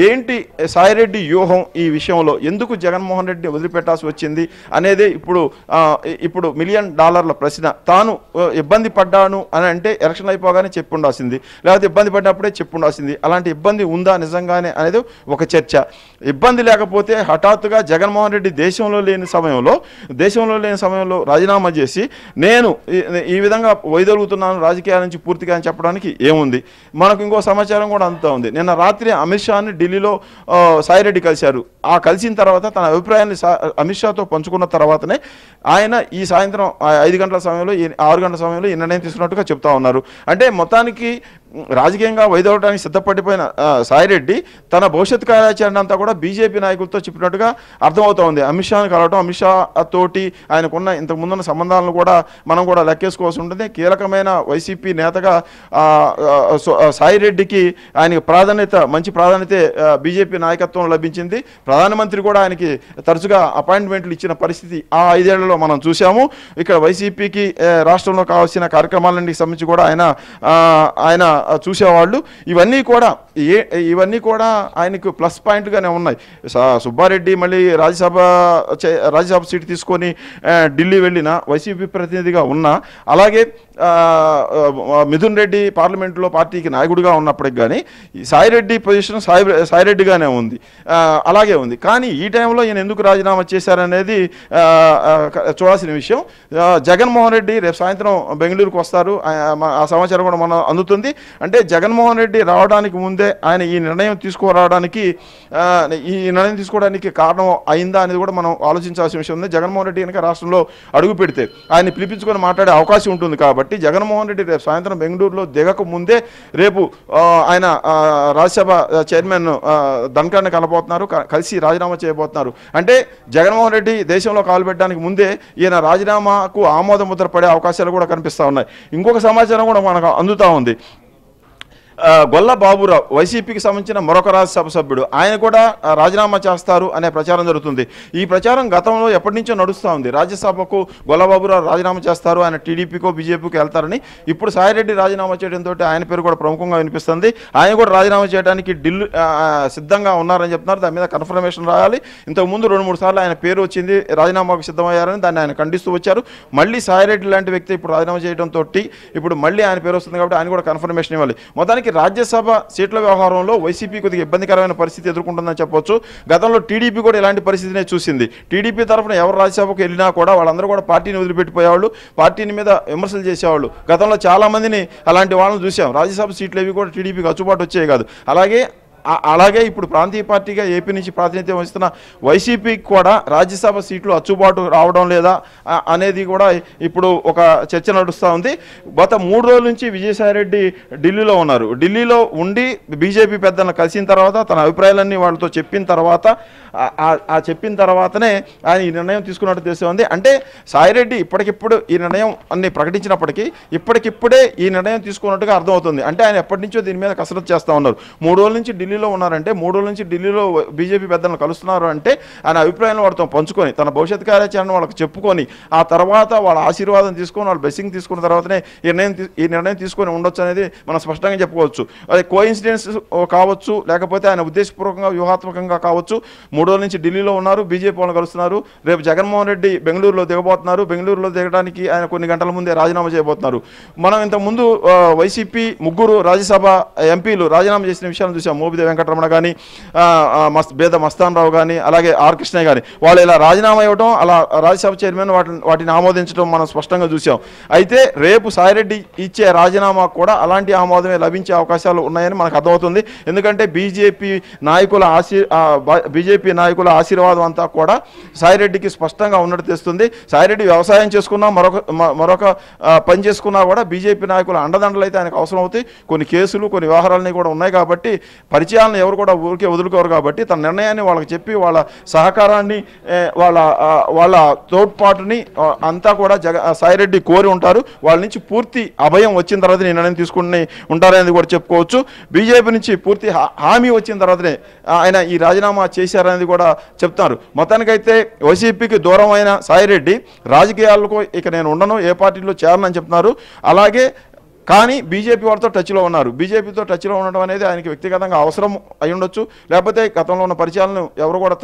ఏంటి సాయిరెడ్డి వ్యూహం ఈ విషయంలో, ఎందుకు జగన్మోహన్ రెడ్డిని వదిలిపెట్టాల్సి వచ్చింది అనేది ఇప్పుడు $1 మిలియన్ ప్రశ్న. తాను ఇబ్బంది పడ్డాను అని అంటే ఎలక్షన్ అయిపోగానే చెప్పి ఉండాల్సింది, లేకపోతే ఇబ్బంది పడ్డప్పుడే చెప్పి ఉండాల్సింది. అలాంటి ఇబ్బంది ఉందా నిజంగానే అనేది ఒక చర్చ. ఇబ్బంది లేకపోతే హఠాత్తుగా జగన్మోహన్ రెడ్డి దేశంలో లేని సమయంలో రాజీనామా చేసి నేను ఈ విధంగా వైదొలుగుతున్నాను రాజకీయాల నుంచి పూర్తిగా అని చెప్పడానికి ఏముంది. మనకు ఇంకో సమాచారం కూడా అంతా ఉంది. నిన్న రాత్రి అమిత్ షాని ఢిల్లీలో సాయిరెడ్డి కలిశారు. ఆ కలిసిన తర్వాత తన అభిప్రాయాన్ని అమిత్ షాతో పంచుకున్న తర్వాతనే ఆయన ఈ సాయంత్రం 6 గంటల సమయంలో ఈ నిర్ణయం తీసుకున్నట్టుగా చెప్తా ఉన్నారు. అంటే మొత్తానికి రాజకీయంగా వైదొలగడానికి సిద్ధపడిపోయిన సాయిరెడ్డి తన భవిష్యత్ కార్యాచరణ అంతా కూడా బీజేపీ నాయకులతో చెప్పినట్టుగా అర్థమవుతా ఉంది. అమిత్ షాని కలవటం, అమిత్ షా తోటి ఆయనకున్న ఇంతకు ముందున్న సంబంధాలను కూడా మనం కూడా లెక్కేసుకోవాల్సి ఉంటుంది. కీలకమైన వైసీపీ నేతగా సాయిరెడ్డికి ఆయనకి మంచి ప్రాధాన్యత బీజేపీ నాయకత్వం లభించింది. ప్రధానమంత్రి కూడా ఆయనకి తరచుగా అపాయింట్మెంట్లు ఇచ్చిన పరిస్థితి ఆ 5 ఏళ్లలో మనం చూసాము. ఇక్కడ వైసీపీకి రాష్ట్రంలో కావాల్సిన కార్యక్రమాలన్నిటికి సంబంధించి కూడా ఆయన చూసేవాళ్ళు. ఇవన్నీ కూడా ఆయనకు ప్లస్ పాయింట్గానే ఉన్నాయి. సుబ్బారెడ్డి మళ్ళీ రాజ్యసభ సీటు తీసుకొని ఢిల్లీ వెళ్ళిన వైసీపీ ప్రతినిధిగా ఉన్నా, అలాగే మిథున్ రెడ్డి పార్లమెంటులో పార్టీకి నాయకుడిగా ఉన్నప్పటికి కానీ సాయిరెడ్డి పొజిషన్ సాయిరెడ్డిగానే ఉంది, అలాగే ఉంది. కానీ ఈ టైంలో ఈయన ఎందుకు రాజీనామా చేశారనేది చూడాల్సిన విషయం. జగన్మోహన్ రెడ్డి రేపు సాయంత్రం బెంగళూరుకు వస్తారు, ఆ సమాచారం కూడా మనం అందుతుంది. అంటే జగన్మోహన్ రెడ్డి రావడానికి ముందే ఆయన ఈ నిర్ణయం తీసుకోవడానికి కారణం అయిందా అనేది కూడా మనం ఆలోచించాల్సిన విషయం ఉంది. జగన్మోహన్ రెడ్డి కనుక రాష్ట్రంలో అడుగు పెడితే ఆయన్ని పిలిపించుకొని మాట్లాడే అవకాశం ఉంటుంది. కాబట్టి జగన్మోహన్ రెడ్డి రేపు సాయంత్రం బెంగళూరులో దిగక ముందే రేపు ఆయన రాజ్యసభ చైర్మన్ ధన్కర్ని కలబోతున్నారు, కలిసి రాజీనామా చేయబోతున్నారు. అంటే జగన్మోహన్ రెడ్డి దేశంలో కాలు పెట్టడానికి ముందే ఈయన రాజీనామాకు ఆమోద ముద్ర పడే అవకాశాలు కూడా కనిపిస్తూ ఉన్నాయి. ఇంకొక సమాచారం కూడా మనకు అందుతూ ఉంది. గొల్ల బాబురావు వైసీపీకి సంబంధించిన మరొక రాజ్యసభ సభ్యుడు, ఆయన కూడా రాజీనామా చేస్తారు అనే ప్రచారం జరుగుతుంది. ఈ ప్రచారం గతంలో ఎప్పటి నుంచో నడుస్తూ ఉంది. రాజ్యసభకు గొల్ల బాబురావు రాజీనామా చేస్తారు, ఆయన టీడీపీకో బీజేపీకి వెళ్తారని. ఇప్పుడు సాయిరెడ్డి రాజీనామా చేయడంతో ఆయన పేరు కూడా ప్రముఖంగా వినిపిస్తుంది. ఆయన కూడా రాజీనామా చేయడానికి ఢిల్లీ సిద్ధంగా ఉన్నారని చెప్తున్నారు. దాని మీద కన్ఫర్మేషన్ రాయాలి. ఇంతకుముందు 2-3 సార్లు ఆయన పేరు వచ్చింది, రాజీనామాకు సిద్ధమయ్యారని దాన్ని ఆయన ఖండిస్తూ వచ్చారు. మళ్ళీ సాయిరెడ్డి లాంటి వ్యక్తి ఇప్పుడు రాజీనామా చేయడంతో ఇప్పుడు మళ్ళీ ఆయన పేరు వస్తుంది కాబట్టి ఆయన కూడా కన్ఫర్మేషన్ ఇవ్వాలి. మొత్తానికి రాజ్యసభ సీట్ల వ్యవహారంలో వైసీపీ కొద్దిగా ఇబ్బందికరమైన పరిస్థితి ఎదుర్కొంటుందని చెప్పొచ్చు. గతంలో టీడీపీ కూడా ఇలాంటి పరిస్థితినే చూసింది. టీడీపీ తరఫున ఎవరు రాజ్యసభకు వెళ్ళినా కూడా వాళ్ళందరూ కూడా పార్టీని వదిలిపెట్టిపోయేవాళ్ళు, పార్టీని మీద విమర్శలు చేసేవాళ్ళు. గతంలో చాలా మందిని అలాంటి వాళ్ళని చూసాం. రాజ్యసభ సీట్లు ఏవి కూడా టీడీపీకి అచ్చుబాటు వచ్చేవి కాదు. అలాగే అలాగే ఇప్పుడు ప్రాంతీయ పార్టీగా ఏపీ నుంచి ప్రాతినిధ్యం వహిస్తున్న వైసీపీకి కూడా రాజ్యసభ సీట్లు అచ్చుబాటు రావడం లేదా అనేది కూడా ఇప్పుడు ఒక చర్చ నడుస్తూ ఉంది. గత 3 రోజుల నుంచి విజయసాయిరెడ్డి ఢిల్లీలో ఉన్నారు. ఢిల్లీలో ఉండి బీజేపీ పెద్దలను కలిసిన తర్వాత తన అభిప్రాయాలన్నీ వాళ్ళతో చెప్పిన తర్వాతనే ఆయన ఈ నిర్ణయం తీసుకున్నట్టు తెలుస్తుంది. అంటే సాయిరెడ్డి ఇప్పటికిప్పుడు ఈ నిర్ణయం అన్ని ప్రకటించినప్పటికీ ఇప్పటికిప్పుడే ఈ నిర్ణయం తీసుకున్నట్టుగా అర్థమవుతుంది. అంటే ఆయన ఎప్పటి నుంచో దీని మీద కసరత్తు చేస్తూ ఉన్నారు. 3 రోజుల నుంచి ఢిల్లీలో ఉన్నారంటే 3 రోజుల నుంచి ఢిల్లీలో బీజేపీ పెద్దలను కలుస్తున్నారు అంటే ఆయన అభిప్రాయాలను వారితో పంచుకొని తన భవిష్యత్ కార్యాచరణ వాళ్ళకి చెప్పుకొని ఆ తర్వాత వాళ్ళ ఆశీర్వాదం తీసుకొని వాళ్ళ బ్లెస్సింగ్ తీసుకున్న తర్వాతనే ఈ నిర్ణయం తీసుకొని ఉండొచ్చు అనేది మనం స్పష్టంగా చెప్పుకోవచ్చు. అది కోఇన్సిడెన్స్ కావచ్చు, లేకపోతే ఆయన ఉద్దేశపూర్వకంగా వ్యూహాత్మకంగా కావచ్చు. 3 రోజుల నుంచి ఢిల్లీలో ఉన్నారు, బీజేపీ వాళ్ళని కలుస్తున్నారు. రేపు జగన్మోహన్ రెడ్డి బెంగళూరులో దిగబోతున్నారు. బెంగళూరులో దిగడానికి ఆయన కొన్ని గంటల ముందే రాజీనామా చేయబోతున్నారు. మనం ఇంతకుముందు వైసీపీ 3 రాజ్యసభ ఎంపీలు రాజీనామా చేసిన విషయాన్ని చూసాం. మోపిదేవి వెంకటరమణ కానీ, బేద మస్తాన్ రావు కానీ, అలాగే ఆర్ కృష్ణయ్య కానీ వాళ్ళు ఇలా రాజీనామా ఇవ్వడం, అలా రాజ్యసభ చైర్మన్ వాటిని ఆమోదించడం మనం స్పష్టంగా చూసాం. అయితే రేపు సాయిరెడ్డి ఇచ్చే రాజీనామా కూడా అలాంటి ఆమోదమే లభించే అవకాశాలు ఉన్నాయని మనకు అర్థమవుతుంది. ఎందుకంటే బీజేపీ నాయకుల ఆశీర్వాదం అంతా కూడా సాయిరెడ్డికి స్పష్టంగా ఉన్నట్టు తెస్తుంది. సాయిరెడ్డి వ్యవసాయం చేసుకున్నా మరొక పని చేసుకున్నా కూడా బీజేపీ నాయకుల అండదండలు అయితే ఆయనకు అవసరం అవుతాయి. కొన్ని కేసులు, కొన్ని వ్యవహారాలన్నీ కూడా ఉన్నాయి కాబట్టి పరిచయాలను ఎవరు కూడా ఊరికే వదులుకోరు. కాబట్టి తన నిర్ణయాన్ని వాళ్ళకి చెప్పి వాళ్ళ సహకారాన్ని, వాళ్ళ తోడ్పాటుని అంతా కూడా సాయిరెడ్డి కోరి ఉంటారు. వాళ్ళ నుంచి పూర్తి అభయం వచ్చిన తర్వాత నిర్ణయం తీసుకుని ఉంటారనేది కూడా చెప్పుకోవచ్చు. బీజేపీ నుంచి పూర్తి హామీ వచ్చిన తర్వాతనే ఆయన ఈ రాజీనామా చేశారనేది కూడా చెప్తున్నారు. మొత్తానికైతే వైసీపీకి దూరం అయిన సాయిరెడ్డి రాజకీయాలకు ఇక నేను ఉండను, ఏ పార్టీలో చేరనని చెప్తున్నారు. అలాగే కానీ బీజేపీ వాళ్ళతో టచ్లో ఉన్నారు. బీజేపీతో టచ్లో ఉండడం అనేది ఆయనకి వ్యక్తిగతంగా అవసరం అయి ఉండొచ్చు, లేకపోతే గతంలో ఉన్న పరిచయాలను ఎవరు కూడా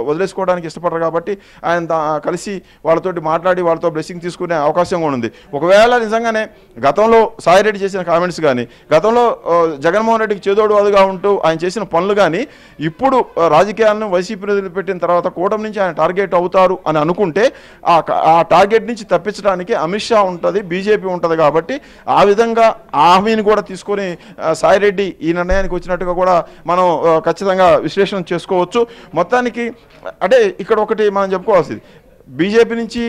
వదిలేసుకోవడానికి ఇష్టపడరు. కాబట్టి ఆయన కలిసి వాళ్ళతోటి మాట్లాడి వాళ్ళతో బ్లెస్సింగ్ తీసుకునే అవకాశం కూడా ఉంది. ఒకవేళ నిజంగానే గతంలో సాయిరెడ్డి చేసిన కామెంట్స్ కానీ, గతంలో జగన్మోహన్ రెడ్డికి చేదోడు అదుగా ఉంటూ ఆయన చేసిన పనులు కానీ ఇప్పుడు రాజకీయాలను వైసీపీ వదిలిపెట్టిన తర్వాత కూటమి నుంచి ఆయన టార్గెట్ అవుతారు అని అనుకుంటే ఆ టార్గెట్ నుంచి తప్పించడానికి అమిత్ షా ఉంటుంది, బీజేపీ ఉంటుంది. కాబట్టి ఆ విధంగా హామీని కూడా తీసుకొని సాయిరెడ్డి ఈ నిర్ణయానికి వచ్చినట్టుగా కూడా మనం ఖచ్చితంగా విశ్లేషణ చేసుకోవచ్చు. మొత్తానికి అంటే ఇక్కడ ఒకటి మనం చెప్పుకోవాల్సింది, బీజేపీ నుంచి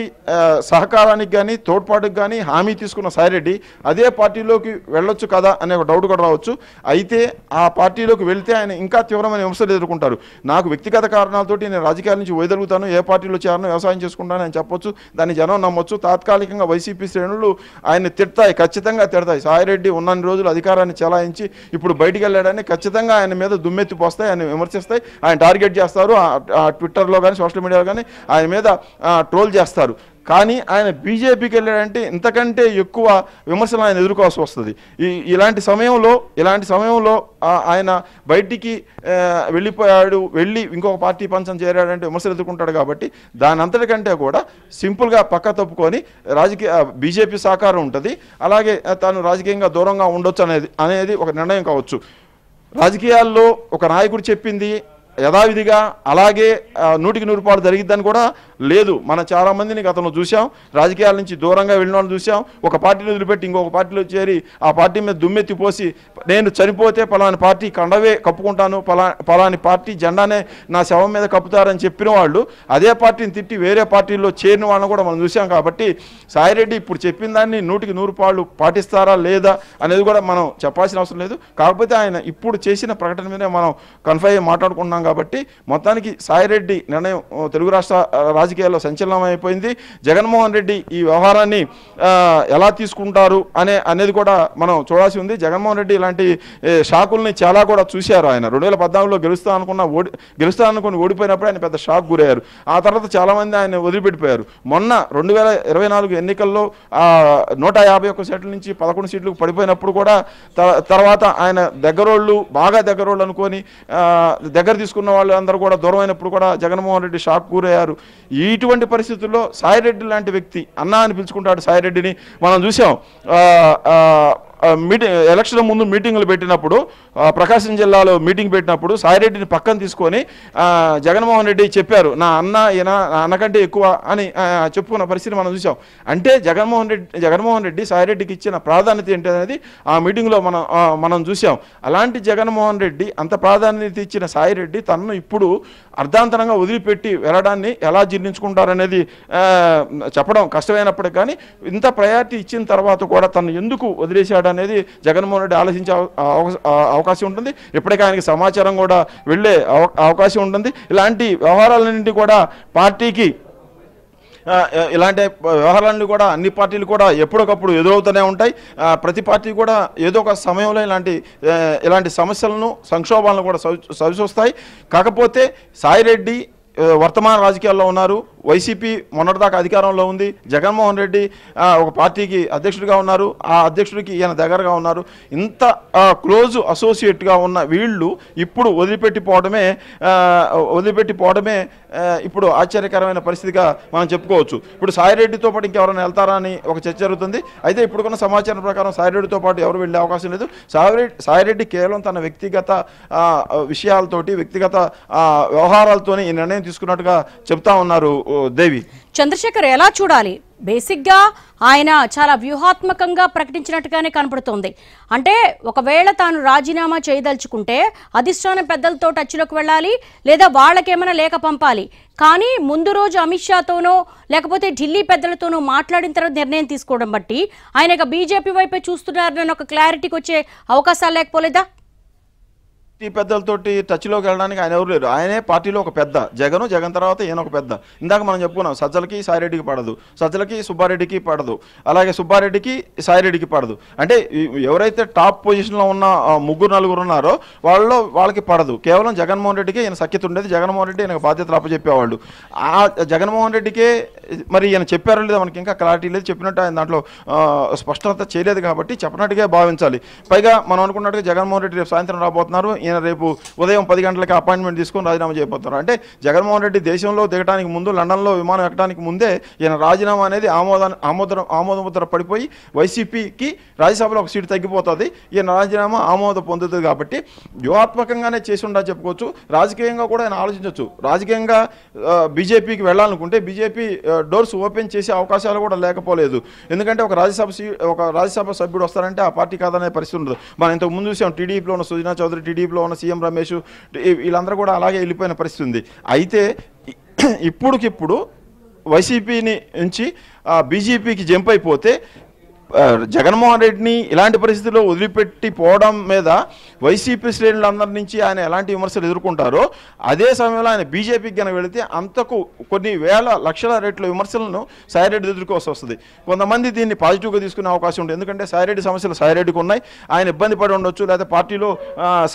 సహకారానికి కానీ తోడ్పాటుకు కానీ హామీ తీసుకున్న సాయిరెడ్డి అదే పార్టీలోకి వెళ్ళొచ్చు కదా అనే ఒక డౌట్ కూడా రావచ్చు. అయితే ఆ పార్టీలోకి వెళ్తే ఆయన ఇంకా తీవ్రమైన విమర్శలు ఎదుర్కొంటారు. నాకు వ్యక్తిగత కారణాలతోటి నేను రాజకీయాల నుంచి వైదొలుగుతాను, ఏ పార్టీలో చేరను, వ్యవసాయం చేసుకుంటాను అని చెప్పొచ్చు. దాన్ని జనం నమ్మొచ్చు. తాత్కాలికంగా వైసీపీ శ్రేణులు ఆయన్ని తిడతాయి, ఖచ్చితంగా తిడతాయి. సాయిరెడ్డి ఉన్నన్ని రోజులు అధికారాన్ని చెలాయించి ఇప్పుడు బయటికి వెళ్ళాడని ఖచ్చితంగా ఆయన మీద దుమ్మెత్తి పోస్తాయి, ఆయన విమర్శిస్తాయి, ఆయన టార్గెట్ చేస్తారు. ట్విట్టర్లో కానీ సోషల్ మీడియాలో కానీ ఆయన మీద ట్రోల్ చేస్తారు. కానీ ఆయన బీజేపీకి వెళ్ళాడంటే ఇంతకంటే ఎక్కువ విమర్శలు ఆయన ఎదుర్కోవాల్సి వస్తుంది. ఇలాంటి సమయంలో ఆయన బయటికి వెళ్ళి ఇంకొక పార్టీ పంచం చేరాడంటే విమర్శలు ఎదుర్కొంటాడు. కాబట్టి దాని అంతటికంటే కూడా సింపుల్గా పక్క తప్పుకొని బీజేపీ సహకారం ఉంటుంది, అలాగే తాను రాజకీయంగా దూరంగా ఉండొచ్చు అనేది ఒక నిర్ణయం కావచ్చు. రాజకీయాల్లో ఒక నాయకుడు చెప్పింది యథావిధిగా అలాగే 100% జరిగిద్దని కూడా లేదు. మనం చాలామందిని గతంలో చూసాం, రాజకీయాల నుంచి దూరంగా వెళ్ళిన వాళ్ళని చూసాం. ఒక పార్టీని వదిలిపెట్టి ఇంకొక పార్టీలో చేరి ఆ పార్టీ మీద దుమ్మెత్తి పోసి నేను చనిపోతే పలాని పార్టీ కండవే కప్పుకుంటాను, పలాని పార్టీ జెండానే నా శవం మీద కప్పుతారని చెప్పిన వాళ్ళు అదే పార్టీని తిట్టి వేరే పార్టీల్లో చేరిన వాళ్ళని కూడా మనం చూసాం. కాబట్టి సాయిరెడ్డి ఇప్పుడు చెప్పిన దాన్ని 100% పాటిస్తారా లేదా అనేది కూడా మనం చెప్పాల్సిన అవసరం లేదు. కాకపోతే ఆయన ఇప్పుడు చేసిన ప్రకటన మీదే మనం కన్ఫైన్ మాట్లాడుకుంటున్నాం. కాబట్టి మొత్తానికి సాయిరెడ్డి నిర్ణయం తెలుగు రాష్ట్ర రాజకీయాల్లో సంచలనం అయిపోయింది. జగన్మోహన్ రెడ్డి ఈ వ్యవహారాన్ని ఎలా తీసుకుంటారు అనేది కూడా మనం చూడాల్సి ఉంది. జగన్మోహన్ రెడ్డి ఇలాంటి షాకుల్ని చాలా కూడా చూశారు. ఆయన 2014లో గెలుస్తా అనుకుని ఓడిపోయినప్పుడు ఆయన పెద్ద షాక్ గురయ్యారు. ఆ తర్వాత చాలామంది ఆయన వదిలిపెట్టిపోయారు. మొన్న 2024 ఎన్నికల్లో 151 సీట్ల నుంచి 11 సీట్లకు పడిపోయినప్పుడు కూడా తర్వాత ఆయన బాగా దగ్గరోళ్ళు అనుకొని దగ్గర తీసుకున్న వాళ్ళు అందరూ కూడా దూరం అయినప్పుడు కూడా జగన్మోహన్ రెడ్డి షాక్ గురయ్యారు. ఇటువంటి పరిస్థితుల్లో సాయిరెడ్డి లాంటి వ్యక్తి అన్నా అని పిలుచుకుంటాడు సాయిరెడ్డిని మనం చూసాం. ఎలక్షన్ ముందు మీటింగులు పెట్టినప్పుడు ప్రకాశం జిల్లాలో మీటింగ్ పెట్టినప్పుడు సాయిరెడ్డిని పక్కన తీసుకొని జగన్మోహన్ రెడ్డి చెప్పారు, నా అన్నకంటే ఎక్కువ అని చెప్పుకున్న పరిస్థితి మనం చూసాం. అంటే జగన్మోహన్ రెడ్డి సాయిరెడ్డికి ఇచ్చిన ప్రాధాన్యత ఏంటి అనేది ఆ మీటింగ్లో మనం చూసాం. అలాంటి జగన్మోహన్ రెడ్డి అంత ప్రాధాన్యత ఇచ్చిన సాయిరెడ్డి తనను ఇప్పుడు అర్ధాంతరంగా వదిలిపెట్టి వెళ్ళడాన్ని ఎలా జీర్ణించుకుంటారనేది చెప్పడం కష్టమైనప్పటికీ కానీ ఇంత ప్రయారిటీ ఇచ్చిన తర్వాత కూడా తను ఎందుకు వదిలేశాడు అనేది జగన్మోహన్ రెడ్డి ఆలోచించే అవకాశం ఉంటుంది. ఇప్పటికే ఆయనకి సమాచారం కూడా వెళ్ళే అవకాశం ఉంటుంది. ఇలాంటి వ్యవహారాలన్నింటి కూడా పార్టీకి ఇలాంటి వ్యవహారాలన్నీ కూడా అన్ని పార్టీలు కూడా ఎప్పటికప్పుడు ఎదురవుతూనే ఉంటాయి. ప్రతి పార్టీ కూడా ఏదో ఒక సమయంలో ఇలాంటి సమస్యలను సంక్షోభాలను కూడా సవిచూస్తాయి. కాకపోతే సాయిరెడ్డి వర్తమాన రాజకీయాల్లో ఉన్నారు. వైసీపీ మొన్నటిదాకా అధికారంలో ఉంది. జగన్మోహన్ రెడ్డి ఒక పార్టీకి అధ్యక్షుడిగా ఉన్నారు. ఆ అధ్యక్షుడికి ఈయన దగ్గరగా ఉన్నారు. ఇంత క్లోజ్ అసోసియేట్గా ఉన్న వీళ్ళు ఇప్పుడు వదిలిపెట్టిపోవడమే ఇప్పుడు ఆశ్చర్యకరమైన పరిస్థితిగా మనం చెప్పుకోవచ్చు. ఇప్పుడు సాయిరెడ్డితో పాటు ఇంకెవరైనా వెళ్తారా అని ఒక చర్చ జరుగుతుంది. అయితే ఇప్పుడున్న సమాచారం ప్రకారం సాయిరెడ్డితో పాటు ఎవరు వెళ్ళే అవకాశం లేదు. సాయిరెడ్డి కేవలం తన వ్యక్తిగత విషయాలతోటి వ్యక్తిగత వ్యవహారాలతోనే ఈ నిర్ణయం తీసుకున్నట్టుగా చెప్తా ఉన్నారు. దేవి, చంద్రశేఖర్ ఎలా చూడాలి? బేసిక్ గా ఆయన చాలా వ్యూహాత్మకంగా ప్రకటించినట్టుగానే కనపడుతోంది. అంటే ఒకవేళ తాను రాజీనామా చేయదలుచుకుంటే అధిష్టానం పెద్దలతో టచ్లోకి వెళ్ళాలి, లేదా వాళ్ళకేమైనా లేఖ పంపాలి. కానీ ముందు రోజు అమిత్ షాతోనో లేకపోతే ఢిల్లీ పెద్దలతోనో మాట్లాడిన తర్వాత నిర్ణయం తీసుకోవడం బట్టి ఆయన బీజేపీ వైపే చూస్తున్నారని ఒక క్లారిటీకి వచ్చే అవకాశాలు లేకపోలేదా? పెద్దలతోటి టచ్లోకి వెళ్ళడానికి ఆయన ఎవరు లేరు. ఆయనే పార్టీలో ఒక పెద్ద. జగన్ తర్వాత ఈయన ఒక పెద్ద. ఇందాక మనం చెప్పుకున్నాం, సజ్జలకి సాయిరెడ్డికి పడదు, సజ్జలకి సుబ్బారెడ్డికి పడదు, అలాగే సుబ్బారెడ్డికి సాయిరెడ్డికి పడదు. అంటే ఎవరైతే టాప్ పొజిషన్లో ఉన్న ముగ్గురు నలుగురు ఉన్నారో వాళ్ళకి పడదు. కేవలం జగన్మోహన్ రెడ్డికి ఈయన సఖ్యత ఉండేది. జగన్మోహన్ రెడ్డి ఈయనకు బాధ్యతలు అప్పచెప్పేవాళ్ళు. ఆ జగన్మోహన్ రెడ్డికే మరి ఈయన చెప్పారో లేదో మనకి ఇంకా క్లారిటీ లేదు. చెప్పినట్టు ఆయన దాంట్లో స్పష్టత చేయలేదు కాబట్టి చెప్పినట్టుగా భావించాలి. పైగా మనం అనుకున్నట్టుగా జగన్మోహన్ రెడ్డి రేపు సాయంత్రం రాబోతున్నారు. ఈయన రేపు ఉదయం 10 గంటలకి అపాయింట్మెంట్ తీసుకొని రాజీనామా చేయబోతున్నారు. అంటే జగన్మోహన్ రెడ్డి దేశంలో దిగడానికి ముందు, లండన్లో విమానం ఎక్కడానికి ముందే ఈయన రాజీనామా అనేది ఆమోదముద్ర పడిపోయి వైసీపీకి రాజ్యసభలో ఒక సీటు తగ్గిపోతుంది. ఈయన రాజీనామా ఆమోదం పొందుతుంది. కాబట్టి వ్యూహాత్మకంగానే చేసి ఉండా చెప్పుకోవచ్చు. రాజకీయంగా కూడా ఆయన ఆలోచించవచ్చు. రాజకీయంగా బీజేపీకి వెళ్ళాలనుకుంటే బీజేపీ డోర్స్ ఓపెన్ చేసే అవకాశాలు కూడా లేకపోలేదు. ఎందుకంటే ఒక రాజ్యసభ సభ్యుడు వస్తారంటే ఆ పార్టీ కాదనే పరిస్థితి ఉండదు. మనం ఇంతకు ముందు చూసాం, టీడీపీలో ఉన్న సుజనా చౌదరి, టీడీపీలో ఉన్న సీఎం రమేష్, వీళ్ళందరూ కూడా అలాగే వెళ్ళిపోయిన పరిస్థితి ఉంది. అయితే ఇప్పుడుకిప్పుడు వైసీపీని నుంచి బీజేపీకి జంప్ అయిపోతే జగన్మోహన్ రెడ్డిని ఇలాంటి పరిస్థితుల్లో వదిలిపెట్టి పోవడం మీద వైసీపీ శ్రేణులందరి నుంచి ఆయన ఎలాంటి విమర్శలు ఎదుర్కొంటారో అదే సమయంలో ఆయన బీజేపీకి కనుక వెళితే అంతకు కొన్ని వేల లక్షల రేట్ల విమర్శలను సాయిరెడ్డి ఎదుర్కోవాల్సి వస్తుంది. కొంతమంది దీన్ని పాజిటివ్గా తీసుకునే అవకాశం ఉంటుంది. ఎందుకంటే సాయిరెడ్డి సమస్యలు సాయిరెడ్డికి ఉన్నాయి. ఆయన ఇబ్బంది పడి ఉండొచ్చు, లేదా పార్టీలో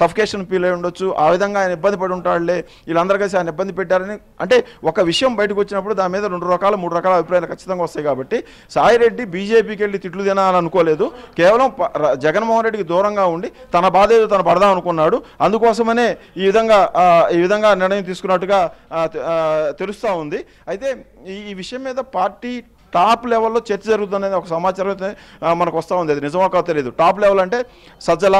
సఫికేషన్ ఫీల్ అయి ఉండొచ్చు. ఆ విధంగా ఆయన ఇబ్బంది పడి ఉంటాడులే, వీళ్ళందరూ కలిసి ఆయన ఇబ్బంది పెట్టారని. అంటే ఒక విషయం బయటకు వచ్చినప్పుడు దాని మీద 2 రకాల 3 రకాల అభిప్రాయాలు ఖచ్చితంగా వస్తాయి. కాబట్టి సాయిరెడ్డి బీజేపీకి వెళ్ళి తిట్లు తినాలనుకోలేదు. కేవలం జగన్మోహన్ రెడ్డికి దూరంగా ఉండి తన బాధ ఏదో తను పడదాం అనుకున్నాడు. అందుకోసమనే ఈ విధంగా నిర్ణయం తీసుకున్నట్టుగా తెలుస్తూ ఉంది. అయితే ఈ విషయం మీద పార్టీ టాప్ లెవెల్లో చర్చ జరుగుతుందనేది ఒక సమాచారం అయితే మనకు వస్తూ ఉంది. అది నిజమో కాదో తెలియదు. టాప్ లెవెల్ అంటే సజ్జల,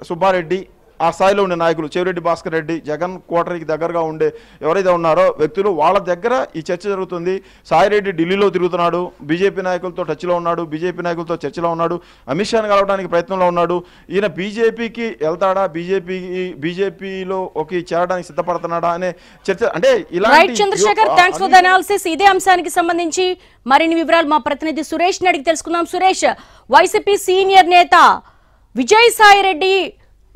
సుబ్బారెడ్డి, ఆ స్థాయిలో ఉండే నాయకులు, చెవిరెడ్డి భాస్కర్ రెడ్డి, జగన్ కోటరీకి దగ్గరగా ఉండే ఎవరైతే ఉన్నారో వ్యక్తులు, వాళ్ళ దగ్గర ఈ చర్చ జరుగుతుంది. సాయిరెడ్డి ఢిల్లీలో తిరుగుతున్నాడు, బీజేపీ నాయకులతో టచ్లో ఉన్నాడు, బీజేపీ నాయకులతో చర్చలో ఉన్నాడు, అమిత్ షాని కలవడానికి ప్రయత్నంలో ఉన్నాడు. ఈయన బీజేపీకి వెళ్తాడా, బీజేపీలో చేరడానికి సిద్ధపడుతున్నాడా అనే చర్చ. అంటే ఇలాంటి Chandrasekhar, thanks for the analysis. ఇదే అంశానికి సంబంధించి మరిన్ని వివరాలు మా ప్రతినిధి సురేష్ అడిగి తెలుసుకుందాం. సురేష్, వైసీపీ సీనియర్ నేత విజయసాయి రెడ్డి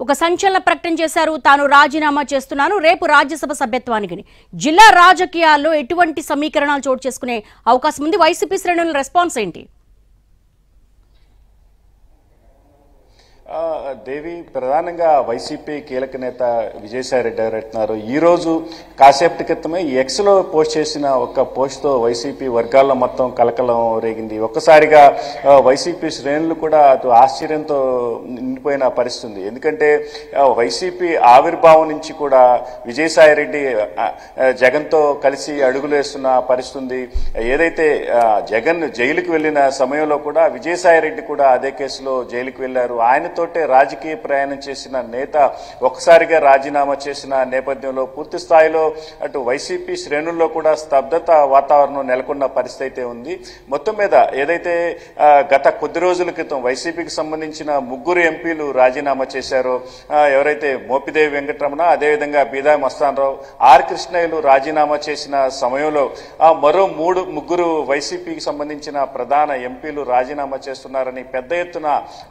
ఒక సంచలన ప్రకటన చేశారు. తాను రాజీనామా చేస్తున్నాను రేపు రాజ్యసభ సభ్యత్వానికి. జిల్లా రాజకీయాల్లో ఎటువంటి సమీకరణాలు చోటు చేసుకునే అవకాశం ఉంది? వైసీపీ శ్రేణుల రెస్పాన్స్ ఏంటి? దేవి, ప్రధానంగా వైసీపీ కీలక నేత విజయసాయిరెడ్డి ఎవరంటున్నారు ఈ రోజు కాసేపటి క్రితమే ఎక్స్లో పోస్ట్ చేసిన ఒక పోస్ట్తో వైసీపీ వర్గాల్లో మొత్తం కలకలం రేగింది. ఒక్కసారిగా వైసీపీ శ్రేణులు కూడా అటు ఆశ్చర్యంతో నిండిపోయిన పరిస్థితి ఉంది. ఎందుకంటే వైసీపీ ఆవిర్భావం నుంచి కూడా విజయసాయిరెడ్డి జగన్తో కలిసి అడుగులేస్తున్న పరిస్థితి ఉంది. ఏదైతే జగన్ జైలుకు వెళ్లిన సమయంలో కూడా విజయసాయిరెడ్డి కూడా అదే కేసులో జైలుకు వెళ్లారు. ఆయనతోటే రాజకీయ ప్రయాణం చేసిన నేత ఒక్కసారిగా రాజీనామా చేసిన నేపథ్యంలో పూర్తి స్థాయిలో అటు వైసీపీ శ్రేణుల్లో కూడా స్తబ్దత వాతావరణం నెలకొన్న పరిస్థితి అయితే ఉంది. మొత్తం మీద ఏదైతే గత కొద్ది రోజుల క్రితం వైసీపీకి సంబంధించిన 3 ఎంపీలు రాజీనామా చేశారో, ఎవరైతే మోపిదేవి వెంకటరమణ, అదేవిధంగా బీదా మస్తానరావు, ఆర్ కృష్ణయ్యలు రాజీనామా చేసిన సమయంలో మరో 3 వైసీపీకి సంబంధించిన ప్రధాన ఎంపీలు రాజీనామా చేస్తున్నారని పెద్ద ఎత్తున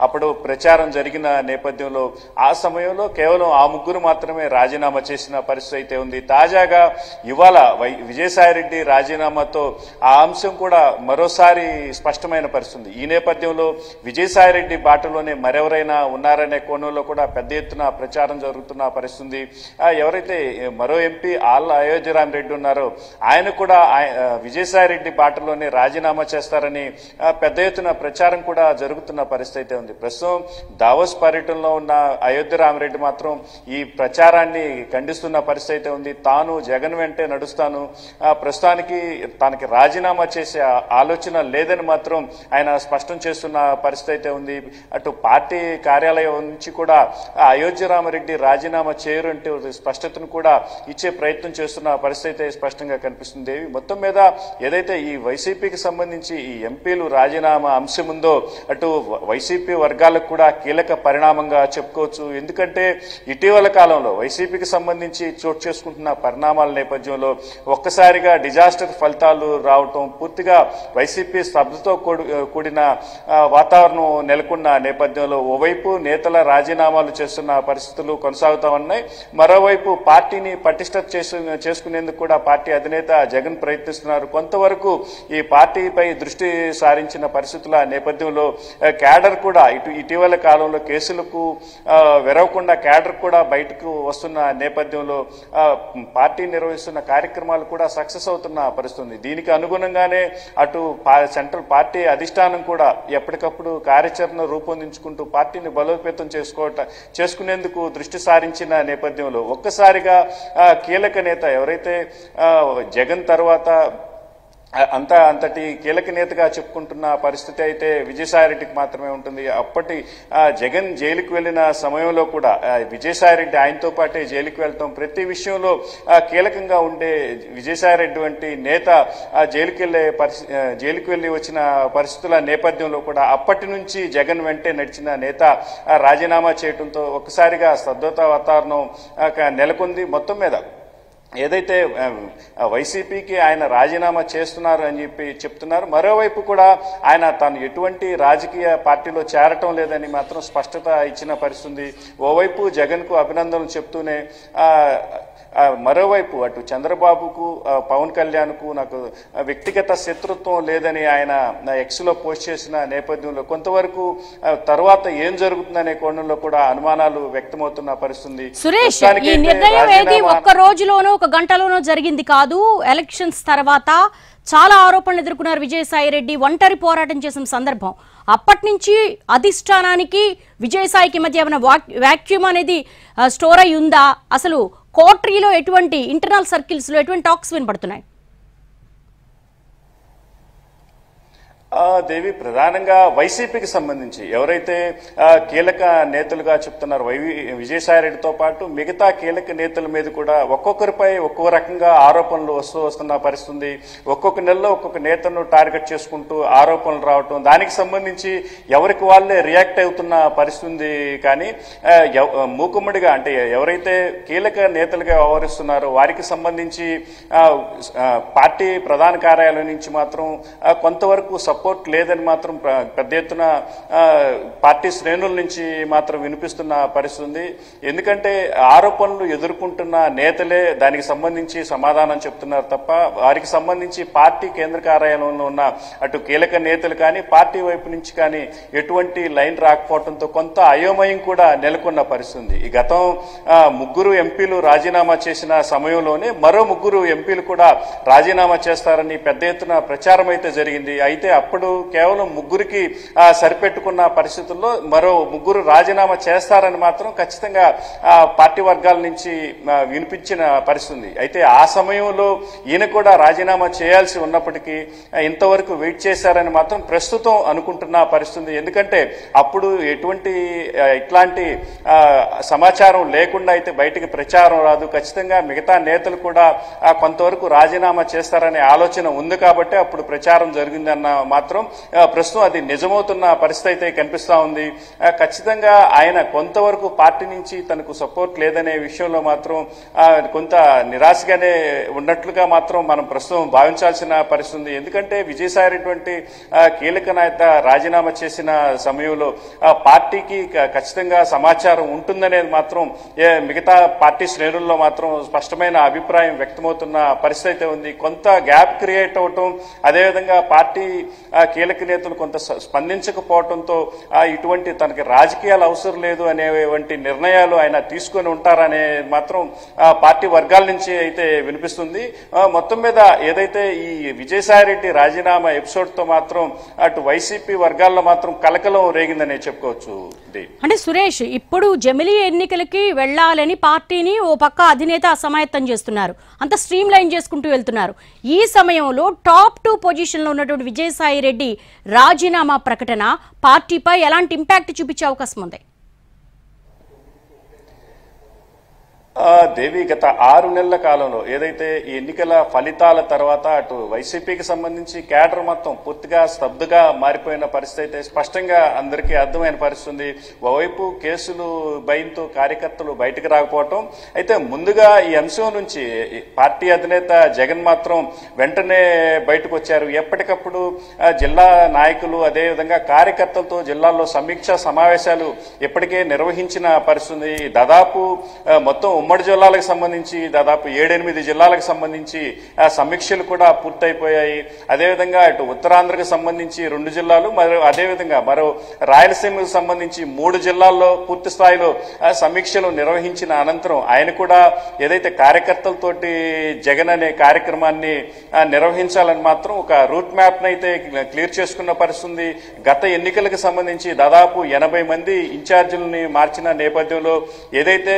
అప్పుడు ప్రచారం జరిగిన నేపథ్యంలో ఆ సమయంలో కేవలం ఆ 3 మాత్రమే రాజీనామా చేసిన పరిస్థితి అయితే ఉంది. తాజాగా ఇవాళ విజయసాయిరెడ్డి రాజీనామాతో ఆ అంశం కూడా మరోసారి స్పష్టమైన పరిస్థితి. ఈ నేపథ్యంలో విజయసాయిరెడ్డి బాటలోనే మరెవరైనా ఉన్నారనే కోణంలో కూడా పెద్ద ఎత్తున ప్రచారం జరుగుతున్న పరిస్థితి. ఎవరైతే మరో ఎంపీ ఆళ్ల అయోధ్యరామరెడ్డి ఉన్నారో ఆయన కూడా విజయసాయిరెడ్డి బాటలోనే రాజీనామా చేస్తారని పెద్ద ఎత్తున ప్రచారం కూడా జరుగుతున్న పరిస్థితి అయితే ఉంది. ప్రస్తుతం దావోస్ పర్యటనలో ఉన్న అయోధ్య రామరెడ్డి మాత్రం ఈ ప్రచారాన్ని ఖండిస్తున్న పరిస్థితి అయితే ఉంది. తాను జగన్ వెంటే నడుస్తాను, ప్రస్తుతానికి తనకి రాజీనామా చేసే ఆలోచన లేదని మాత్రం ఆయన స్పష్టం చేస్తున్న పరిస్థితి అయితే ఉంది. అటు పార్టీ కార్యాలయం నుంచి కూడా అయోధ్య రామరెడ్డి రాజీనామా చేయరు అంటే స్పష్టతను కూడా ఇచ్చే ప్రయత్నం చేస్తున్న పరిస్థితి అయితే స్పష్టంగా కనిపిస్తుంది. మొత్తం మీద ఏదైతే ఈ వైసీపీకి సంబంధించి ఈ ఎంపీలు రాజీనామా అంశం ఉందో అటు వైసీపీ వర్గాలకు కూడా కీలక పరిణామంగా చెప్పుకోవచ్చు. ఎందుకంటే ఇటీవల కాలంలో వైసీపీకి సంబంధించి చోటు చేసుకుంటున్న పరిణామాల నేపథ్యంలో ఒక్కసారిగా డిజాస్టర్ ఫలితాలు రావటం, పూర్తిగా వైసీపీ స్తబ్దతో కూడిన వాతావరణం నెలకొన్న నేపథ్యంలో ఓవైపు నేతల రాజీనామాలు చేస్తున్న పరిస్థితులు కొనసాగుతా ఉన్నాయి. మరోవైపు పార్టీని పటిష్ట చేసుకునేందుకు కూడా పార్టీ అధినేత జగన్ ప్రయత్నిస్తున్నారు. కొంతవరకు ఈ పార్టీపై దృష్టి సారించిన పరిస్థితుల నేపథ్యంలో క్యాడర్ కూడా ఇటీవల కాలంలో కేసులకు వెరవకుండా క్యాడర్ కూడా బయటకు వస్తున్న నేపథ్యంలో పార్టీ నిర్వహిస్తున్న కార్యక్రమాలు కూడా సక్సెస్ అవుతున్న పరిస్థితి. దీనికి అనుగుణంగానే అటు సెంట్రల్ పార్టీ అధిష్టానం కూడా ఎప్పటికప్పుడు కార్యాచరణ రూపొందించుకుంటూ పార్టీని బలోపేతం చేసుకునేందుకు దృష్టి సారించిన నేపథ్యంలో ఒక్కసారిగా కీలక నేత ఎవరైతే జగన్ తర్వాత అంతటి కీలక నేతగా చెప్పుకుంటున్న పరిస్థితి అయితే విజయసాయిరెడ్డికి మాత్రమే ఉంటుంది. అప్పటి జగన్ జైలుకు వెళ్లిన సమయంలో కూడా విజయసాయిరెడ్డి ఆయనతో పాటే జైలుకు వెళ్తాం, ప్రతి విషయంలో కీలకంగా ఉండే విజయసాయిరెడ్డి వంటి నేత జైలుకు వెళ్లి వచ్చిన పరిస్థితుల నేపథ్యంలో కూడా అప్పటి నుంచి జగన్ వెంటే నడిచిన నేత రాజీనామా చేయడంతో ఒక్కసారిగా స్తబ్దత వాతావరణం నెలకొంది. మొత్తం మీద ఏదైతే వైసీపీకి ఆయన రాజీనామా చేస్తున్నారు అని చెప్తున్నారు, మరోవైపు కూడా ఆయన తాను ఎటువంటి రాజకీయ పార్టీలో చేరటం లేదని మాత్రం స్పష్టత ఇచ్చిన పరిస్థితి. ఓవైపు జగన్కు అభినందనలు చెప్తూనే మరోవైపు అటు చంద్రబాబుకు పవన్ కళ్యాణ్కు నాకు వ్యక్తిగత శత్రుత్వం లేదని ఆయన ఎక్స్లో పోస్ట్ చేసిన నేపథ్యంలో కొంతవరకు తర్వాత ఏం జరుగుతుందనే కోణంలో కూడా అనుమానాలు వ్యక్తమవుతున్న పరిస్థితి. సురేష్, ఈ నిర్ణయం ఏది ఒక్క రోజులోనో ఒక గంటలోనో జరిగింది కాదు. ఎలక్షన్స్ తర్వాత చాలా ఆరోపణలు ఎదుర్కొన్నారు విజయసాయిరెడ్డి, ఒంటరి పోరాటం చేసిన సందర్భం. అప్పటి నుంచి అధిష్టానానికి విజయసాయికి మధ్య ఏమైనా వాక్యూమ్ అనేది స్టోర్ అయి ఉందా? అసలు కోట్రీలో ఎటువంటి ఇంటర్నల్ సర్కిల్స్ లో ఎటువంటి టాక్స్ వినపడుతున్నాయి? దేవి, ప్రధానంగా వైసీపీకి సంబంధించి ఎవరైతే కీలక నేతలుగా చెప్తున్నారు విజయసాయిరెడ్డితో పాటు మిగతా కీలక నేతల మీద కూడా ఒక్కొక్కరిపై ఒక్కో రకంగా ఆరోపణలు వస్తున్న పరిస్థితి. ఒక్కొక్క నెలలో ఒక్కొక్క నేతను టార్గెట్ చేసుకుంటూ ఆరోపణలు రావటం, దానికి సంబంధించి ఎవరికి వాళ్ళే రియాక్ట్ అవుతున్న పరిస్థితి. కానీ మూకుమ్మడిగా అంటే ఎవరైతే కీలక నేతలుగా వ్యవహరిస్తున్నారో వారికి సంబంధించి పార్టీ ప్రధాన కార్యాలయం నుంచి మాత్రం కొంతవరకు సపోర్ట్ లేదని మాత్రం పెద్ద ఎత్తున పార్టీ శ్రేణుల నుంచి మాత్రం వినిపిస్తున్న పరిస్థితి ఉంది. ఎందుకంటే ఆరోపణలు ఎదుర్కొంటున్న నేతలే దానికి సంబంధించి సమాధానం చెప్తున్నారు తప్ప వారికి సంబంధించి పార్టీ కేంద్ర కార్యాలయంలో ఉన్న అటు కీలక నేతలు కానీ పార్టీ వైపు నుంచి కానీ ఎటువంటి లైన్ రాకపోవడంతో కొంత అయోమయం కూడా నెలకొన్న పరిస్థితి. ఈ గతం 3 ఎంపీలు రాజీనామా చేసిన సమయంలోనే మరో 3 ఎంపీలు కూడా రాజీనామా చేస్తారని పెద్ద ఎత్తున ప్రచారం అయితే జరిగింది. అయితే అప్పుడు కేవలం 3కి సరిపెట్టుకున్న పరిస్థితుల్లో మరో 3 రాజీనామా చేస్తారని మాత్రం ఖచ్చితంగా పార్టీ వర్గాల నుంచి వినిపించిన పరిస్థితి. అయితే ఆ సమయంలో ఈయన కూడా రాజీనామా చేయాల్సి ఉన్నప్పటికీ ఇంతవరకు వెయిట్ చేశారని మాత్రం ప్రస్తుతం అనుకుంటున్న పరిస్థితి. ఎందుకంటే అప్పుడు ఇట్లాంటి సమాచారం లేకుండా అయితే బయటికి ప్రచారం రాదు. ఖచ్చితంగా మిగతా నేతలు కూడా కొంతవరకు రాజీనామా చేస్తారనే ఆలోచన ఉంది కాబట్టి అప్పుడు ప్రచారం జరిగిందన్న మాత్రం ప్రస్తుతం అది నిజమవుతున్న పరిస్థితి అయితే కనిపిస్తా ఉంది. ఖచ్చితంగా ఆయన కొంతవరకు పార్టీ నుంచి తనకు సపోర్ట్ లేదనే విషయంలో మాత్రం కొంత నిరాశగానే ఉన్నట్లుగా మాత్రం మనం ప్రస్తుతం భావించాల్సిన పరిస్థితి. ఎందుకంటే విజయసాయిరెడ్డి వంటి కీలక నేత రాజీనామా చేసిన సమయంలో పార్టీకి ఖచ్చితంగా సమాచారం ఉంటుందనేది మాత్రం మిగతా పార్టీ శ్రేణుల్లో మాత్రం స్పష్టమైన అభిప్రాయం వ్యక్తమవుతున్న పరిస్థితి అయితే ఉంది. కొంత గ్యాప్ క్రియేట్ అవటం, అదేవిధంగా పార్టీ కీలక నేతలు కొంత స్పందించకపోవడంతో ఇటువంటి తనకి రాజకీయాలు అవసరం లేదు అనేటువంటి నిర్ణయాలు ఆయన తీసుకొని ఉంటారనే మాత్రం పార్టీ వర్గాల నుంచి అయితే వినిపిస్తుంది. మొత్తం మీద ఏదైతే ఈ విజయసాయిరెడ్డి రాజీనామా ఎపిసోడ్ తో మాత్రం అటు వైసీపీ వర్గాల్లో మాత్రం కలకలం రేగిందనే చెప్పుకోవచ్చు. అంటే సురేష్, ఇప్పుడు జమిలీ ఎన్నికలకి వెళ్లాలని పార్టీని ఓ పక్క అధినేత అసమాయత్తం చేస్తున్నారు, అంత స్ట్రీమ్ లైన్ చేసుకుంటూ వెళ్తున్నారు. ఈ సమయంలో టాప్ 2 పొజిషన్ లో ఉన్నటువంటి విజయసాయిరెడ్డి రాజీనామా ప్రకటన పార్టీపై ఎలాంటి ఇంపాక్ట్ చూపించే అవకాశం ఉంది? దేవి, గత 6 నెలల కాలంలో ఏదైతే ఈ ఎన్నికల ఫలితాల తర్వాత అటు వైసీపీకి సంబంధించి కేడర్ మొత్తం పూర్తిగా స్తబ్దుగా మారిపోయిన పరిస్థితి అయితే స్పష్టంగా అందరికీ అర్థమైన పరిస్థితి. ఓవైపు కేసులు భయంతో కార్యకర్తలు బయటకు రాకపోవటం, అయితే ముందుగా ఈ అంశం నుంచి పార్టీ అధినేత జగన్ మాత్రం వెంటనే బయటకు వచ్చారు. ఎప్పటికప్పుడు జిల్లా నాయకులు అదేవిధంగా కార్యకర్తలతో జిల్లాల్లో సమీక్షా సమావేశాలు ఇప్పటికే నిర్వహించిన పరిస్థితి. దాదాపు మొత్తం ఉమ్మడి జిల్లాలకు సంబంధించి దాదాపు 7-8 జిల్లాలకు సంబంధించి సమీక్షలు కూడా పూర్తయిపోయాయి. అదేవిధంగా ఇటు ఉత్తరాంధ్రకు సంబంధించి 2 జిల్లాలు, అదేవిధంగా మరో రాయలసీమకు సంబంధించి 3 జిల్లాల్లో పూర్తి స్థాయిలో సమీక్షలు నిర్వహించిన అనంతరం ఆయన కూడా ఏదైతే కార్యకర్తలతోటి జగన్ అనే కార్యక్రమాన్ని నిర్వహించాలని మాత్రం ఒక రూట్ మ్యాప్ అయితే క్లియర్ చేసుకున్న పరిస్థితి. గత ఎన్నికలకు సంబంధించి దాదాపు 80 మంది ఇన్ఛార్జీలని మార్చిన నేపథ్యంలో ఏదైతే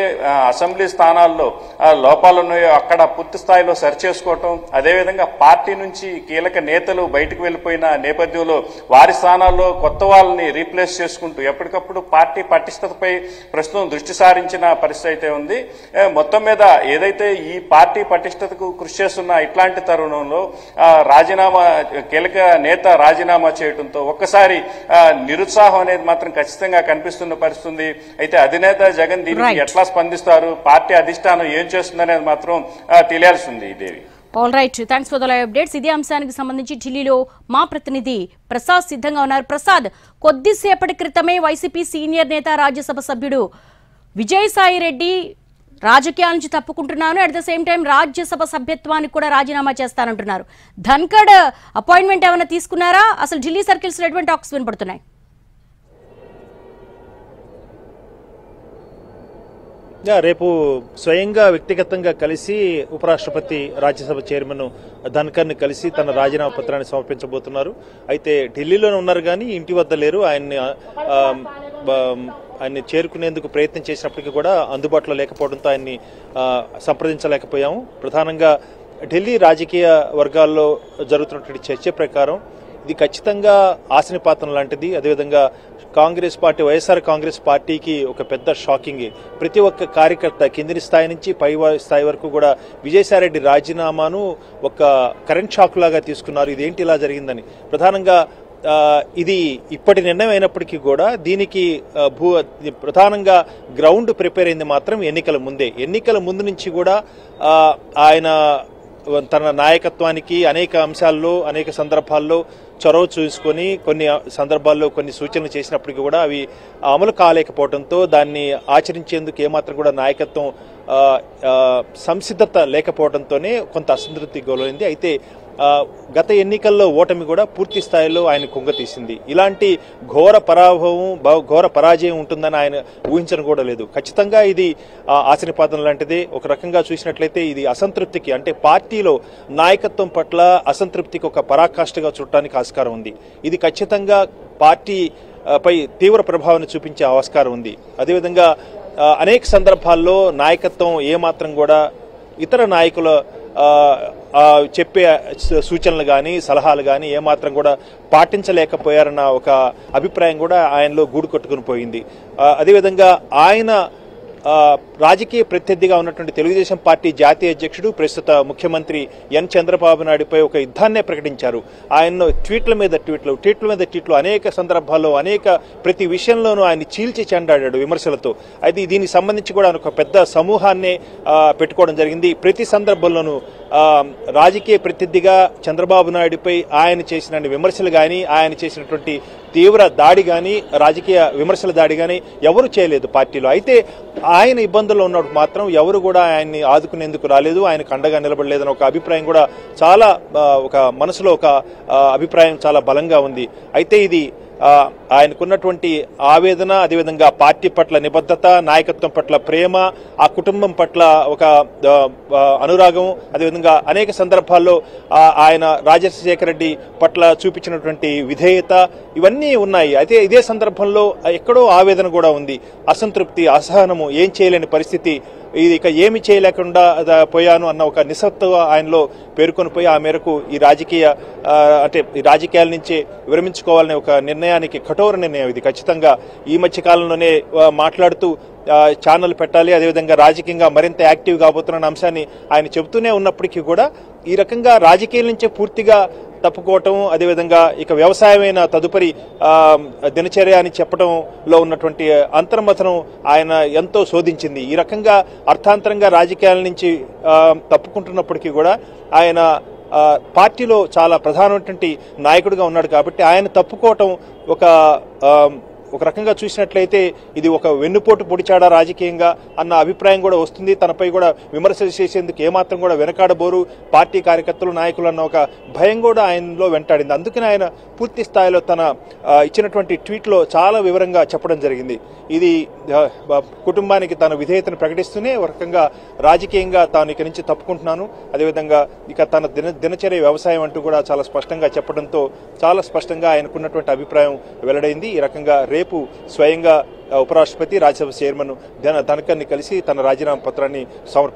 అసెంబ్లీ స్థానాల్లో లోపాలు ఉన్నాయో అక్కడ పూర్తి స్థాయిలో సరి చేసుకోవటం, అదేవిధంగా పార్టీ నుంచి కీలక నేతలు బయటకు వెళ్లిపోయిన నేపథ్యంలో వారి స్థానాల్లో కొత్త వాళ్ళని రీప్లేస్ చేసుకుంటూ ఎప్పటికప్పుడు పార్టీ పటిష్టతపై ప్రస్తుతం దృష్టి సారించిన పరిస్థితి అయితే ఉంది. మొత్తం మీద ఏదైతే ఈ పార్టీ పటిష్టతకు కృషి చేస్తున్న ఇట్లాంటి తరుణంలో కీలక నేత రాజీనామా చేయడంతో ఒక్కసారి నిరుత్సాహం అనేది మాత్రం ఖచ్చితంగా కనిపిస్తున్న పరిస్థితి. అయితే అధినేత జగన్ దీనికి ఎట్లా స్పందిస్తారు, పార్టీ అధిష్టానం ఏం చేస్తుందనేది మాత్రం తెలియాల్సి ఉంది. Devi, all right, thanks for the live updates. ఇదే అంశానికి సంబంధించి ఢిల్లీలో మా ప్రతినిధి ప్రసాద్ సిద్ధంగా ఉన్నారు. ప్రసాద్, కొద్దిసేపటి క్రితమే వైసీపీ సీనియర్ నేత రాజ్యసభ సభ్యుడు విజయసాయిరెడ్డి రాజకీయాల నుంచి తప్పుకుంటున్నాను, at the same time Rajya Sabha సభ్యత్వానికి కూడా రాజీనామా చేస్తానంటున్నారు. ధన్ఖడ్ అపాయింట్మెంట్ ఏమైనా తీసుకున్నారా? అసలు ఢిల్లీ సర్కిల్స్ లో ఎటువంటి టాక్స్ వినపడుతున్నాయి? రేపు స్వయంగా వ్యక్తిగతంగా కలిసి ఉపరాష్ట్రపతి రాజ్యసభ చైర్మన్ ధన్ఖర్ని కలిసి తన రాజీనామా పత్రాన్ని సమర్పించబోతున్నారు. అయితే ఢిల్లీలోనే ఉన్నారు కానీ ఇంటి వద్ద లేరు. ఆయన్ని చేరుకునేందుకు ప్రయత్నం చేసినప్పటికీ కూడా అందుబాటులో లేకపోవడంతో ఆయన్ని సంప్రదించలేకపోయాము. ప్రధానంగా ఢిల్లీ రాజకీయ వర్గాల్లో జరుగుతున్నటువంటి చర్చ ప్రకారం ఇది ఖచ్చితంగా ఆశనిపాతం లాంటిది. అదేవిధంగా కాంగ్రెస్ పార్టీ, వైఎస్ఆర్ కాంగ్రెస్ పార్టీకి ఒక పెద్ద షాకింగ్. ప్రతి ఒక్క కార్యకర్త కింది స్థాయి నుంచి పై స్థాయి వరకు కూడా విజయసాయిరెడ్డి రాజీనామాను ఒక కరెంట్ షాక్ లాగా తీసుకున్నారు. ఇదేంటి ఇలా జరిగిందని. ప్రధానంగా ఇది ఇప్పటి నిర్ణయం అయినప్పటికీ కూడా దీనికి ప్రధానంగా గ్రౌండ్ ప్రిపేర్ అయింది మాత్రం ఎన్నికల ముందే. ఎన్నికల ముందు నుంచి కూడా ఆయన తన నాయకత్వానికి అనేక అంశాల్లో అనేక సందర్భాల్లో చొరవ చూసుకొని కొన్ని సందర్భాల్లో కొన్ని సూచనలు చేసినప్పటికీ కూడా అవి అమలు కాలేకపోవడంతో దాన్ని ఆచరించేందుకు ఏమాత్రం కూడా నాయకత్వం సంసిద్ధత లేకపోవడంతోనే కొంత అసంతృప్తి గొలైంది. అయితే గత ఎన్నికల్లో ఓటమి కూడా పూర్తి స్థాయిలో ఆయన కుంగతీసింది. ఇలాంటి ఘోర పరాజయం ఉంటుందని ఆయన ఊహించడం కూడా లేదు. ఖచ్చితంగా ఇది ఆశనిపాతం లాంటిదే. ఒక రకంగా చూసినట్లయితే ఇది అసంతృప్తికి, అంటే పార్టీలో నాయకత్వం పట్ల అసంతృప్తికి ఒక పరాకాష్ఠగా చూడటానికి ఆస్కారం ఉంది. ఇది ఖచ్చితంగా పార్టీ పై తీవ్ర ప్రభావాన్ని చూపించే ఆస్కారం ఉంది. అదేవిధంగా అనేక సందర్భాల్లో నాయకత్వం ఏమాత్రం కూడా ఇతర నాయకుల చెప్పే సూచనలు కానీ సలహాలు కానీ ఏమాత్రం కూడా పాటించలేకపోయారన్న ఒక అభిప్రాయం కూడా ఆయనలో గూడు కొట్టుకుని పోయింది. అదేవిధంగా ఆయన రాజకీయ ప్రత్యర్థిగా ఉన్నటువంటి తెలుగుదేశం పార్టీ జాతీయ అధ్యక్షుడు ప్రస్తుత ముఖ్యమంత్రి ఎన్ చంద్రబాబు నాయుడుపై ఒక యుద్ధాన్నే ప్రకటించారు. ఆయన ట్వీట్ల మీద ట్వీట్లు అనేక సందర్భాల్లో ప్రతి విషయంలోనూ ఆయన చీల్చి చెండాడాడు విమర్శలతో. అయితే దీనికి సంబంధించి కూడా ఒక పెద్ద సమూహాన్నే పెట్టుకోవడం జరిగింది. ప్రతి సందర్భంలోనూ రాజకీయ ప్రత్యర్థిగా చంద్రబాబు నాయుడుపై ఆయన చేసిన విమర్శలు కానీ, ఆయన చేసినటువంటి తీవ్ర దాడి కానీ, రాజకీయ విమర్శల దాడి కానీ ఎవరు చేయలేదు పార్టీలో. అయితే ఆయన ఇబ్బందుల్లో ఉన్నప్పుడు మాత్రం ఎవరు కూడా ఆయన్ని ఆదుకునేందుకు రాలేదు, ఆయనకు అండగా నిలబడలేదని ఒక అభిప్రాయం కూడా చాలా ఒక మనసులో ఒక అభిప్రాయం చాలా బలంగా ఉంది. అయితే ఇది ఆయనకున్నటువంటి ఆవేదన, అదేవిధంగా పార్టీ పట్ల నిబద్ధత, నాయకత్వం పట్ల ప్రేమ, ఆ కుటుంబం పట్ల ఒక అనురాగం, అదేవిధంగా అనేక సందర్భాల్లో ఆయన రాజశేఖర రెడ్డి పట్ల చూపించినటువంటి విధేయత ఇవన్నీ ఉన్నాయి. అయితే ఇదే సందర్భంలో ఎక్కడో ఆవేదన కూడా ఉంది, అసంతృప్తి, అసహనము, ఏం చేయలేని పరిస్థితి, ఇది ఇక ఏమి చేయలేకుండా పోయాను అన్న ఒక నిస్సత్వ ఆయనలో పేర్కొని పోయి ఆ మేరకు ఈ రాజకీయాల నుంచి విరమించుకోవాలనే ఒక నిర్ణయానికి, కఠోర నిర్ణయం ఇది. ఖచ్చితంగా ఈ మధ్య కాలంలోనే మాట్లాడుతూ ఛానల్ పెట్టాలి, అదేవిధంగా రాజకీయంగా మరింత యాక్టివ్ కాబోతున్న అంశాన్ని ఆయన చెబుతూనే ఉన్నప్పటికీ కూడా ఈ రకంగా రాజకీయాల నుంచే పూర్తిగా తప్పుకోవటం, అదేవిధంగా ఇక వ్యవసాయమైన తదుపరి దినచర్య అని చెప్పడంలో ఉన్నటువంటి అంతర్మథనం ఆయన ఎంతో శోధించింది. ఈ రకంగా అర్థాంతరంగా రాజకీయాల నుంచి తప్పుకుంటున్నప్పటికీ కూడా ఆయన పార్టీలో చాలా ప్రధానమైనటువంటి నాయకుడిగా ఉన్నాడు కాబట్టి ఆయన తప్పుకోవటం ఒక రకంగా చూసినట్లయితే ఇది ఒక వెన్నుపోటు పొడిచాడ రాజకీయంగా అన్న అభిప్రాయం కూడా వస్తుంది. తనపై కూడా విమర్శలు చేసేందుకు ఏమాత్రం కూడా వెనకాడబోరు పార్టీ కార్యకర్తలు, నాయకులు అన్న ఒక భయం కూడా ఆయనలో వెంటాడింది. అందుకని ఆయన పూర్తి స్థాయిలో తన ఇచ్చినటువంటి ట్వీట్లో చాలా వివరంగా చెప్పడం జరిగింది. ఇది కుటుంబానికి తన విధేయతను ప్రకటిస్తూనే ఒక రకంగా రాజకీయంగా తాను ఇక నుంచి తప్పుకుంటున్నాను, అదేవిధంగా ఇక తన దినచర్య వ్యవసాయం అంటూ కూడా చాలా స్పష్టంగా చెప్పడంతో చాలా స్పష్టంగా ఆయనకున్నటువంటి అభిప్రాయం వెల్లడైంది. ఈ రకంగా రేపు స్వయంగా ఉపరాష్ట్రపతి, రాజ్యసభ చైర్మన్ ధనకర్ని కలిసి తన రాజీనామా పత్రాన్ని సమర్పించారు.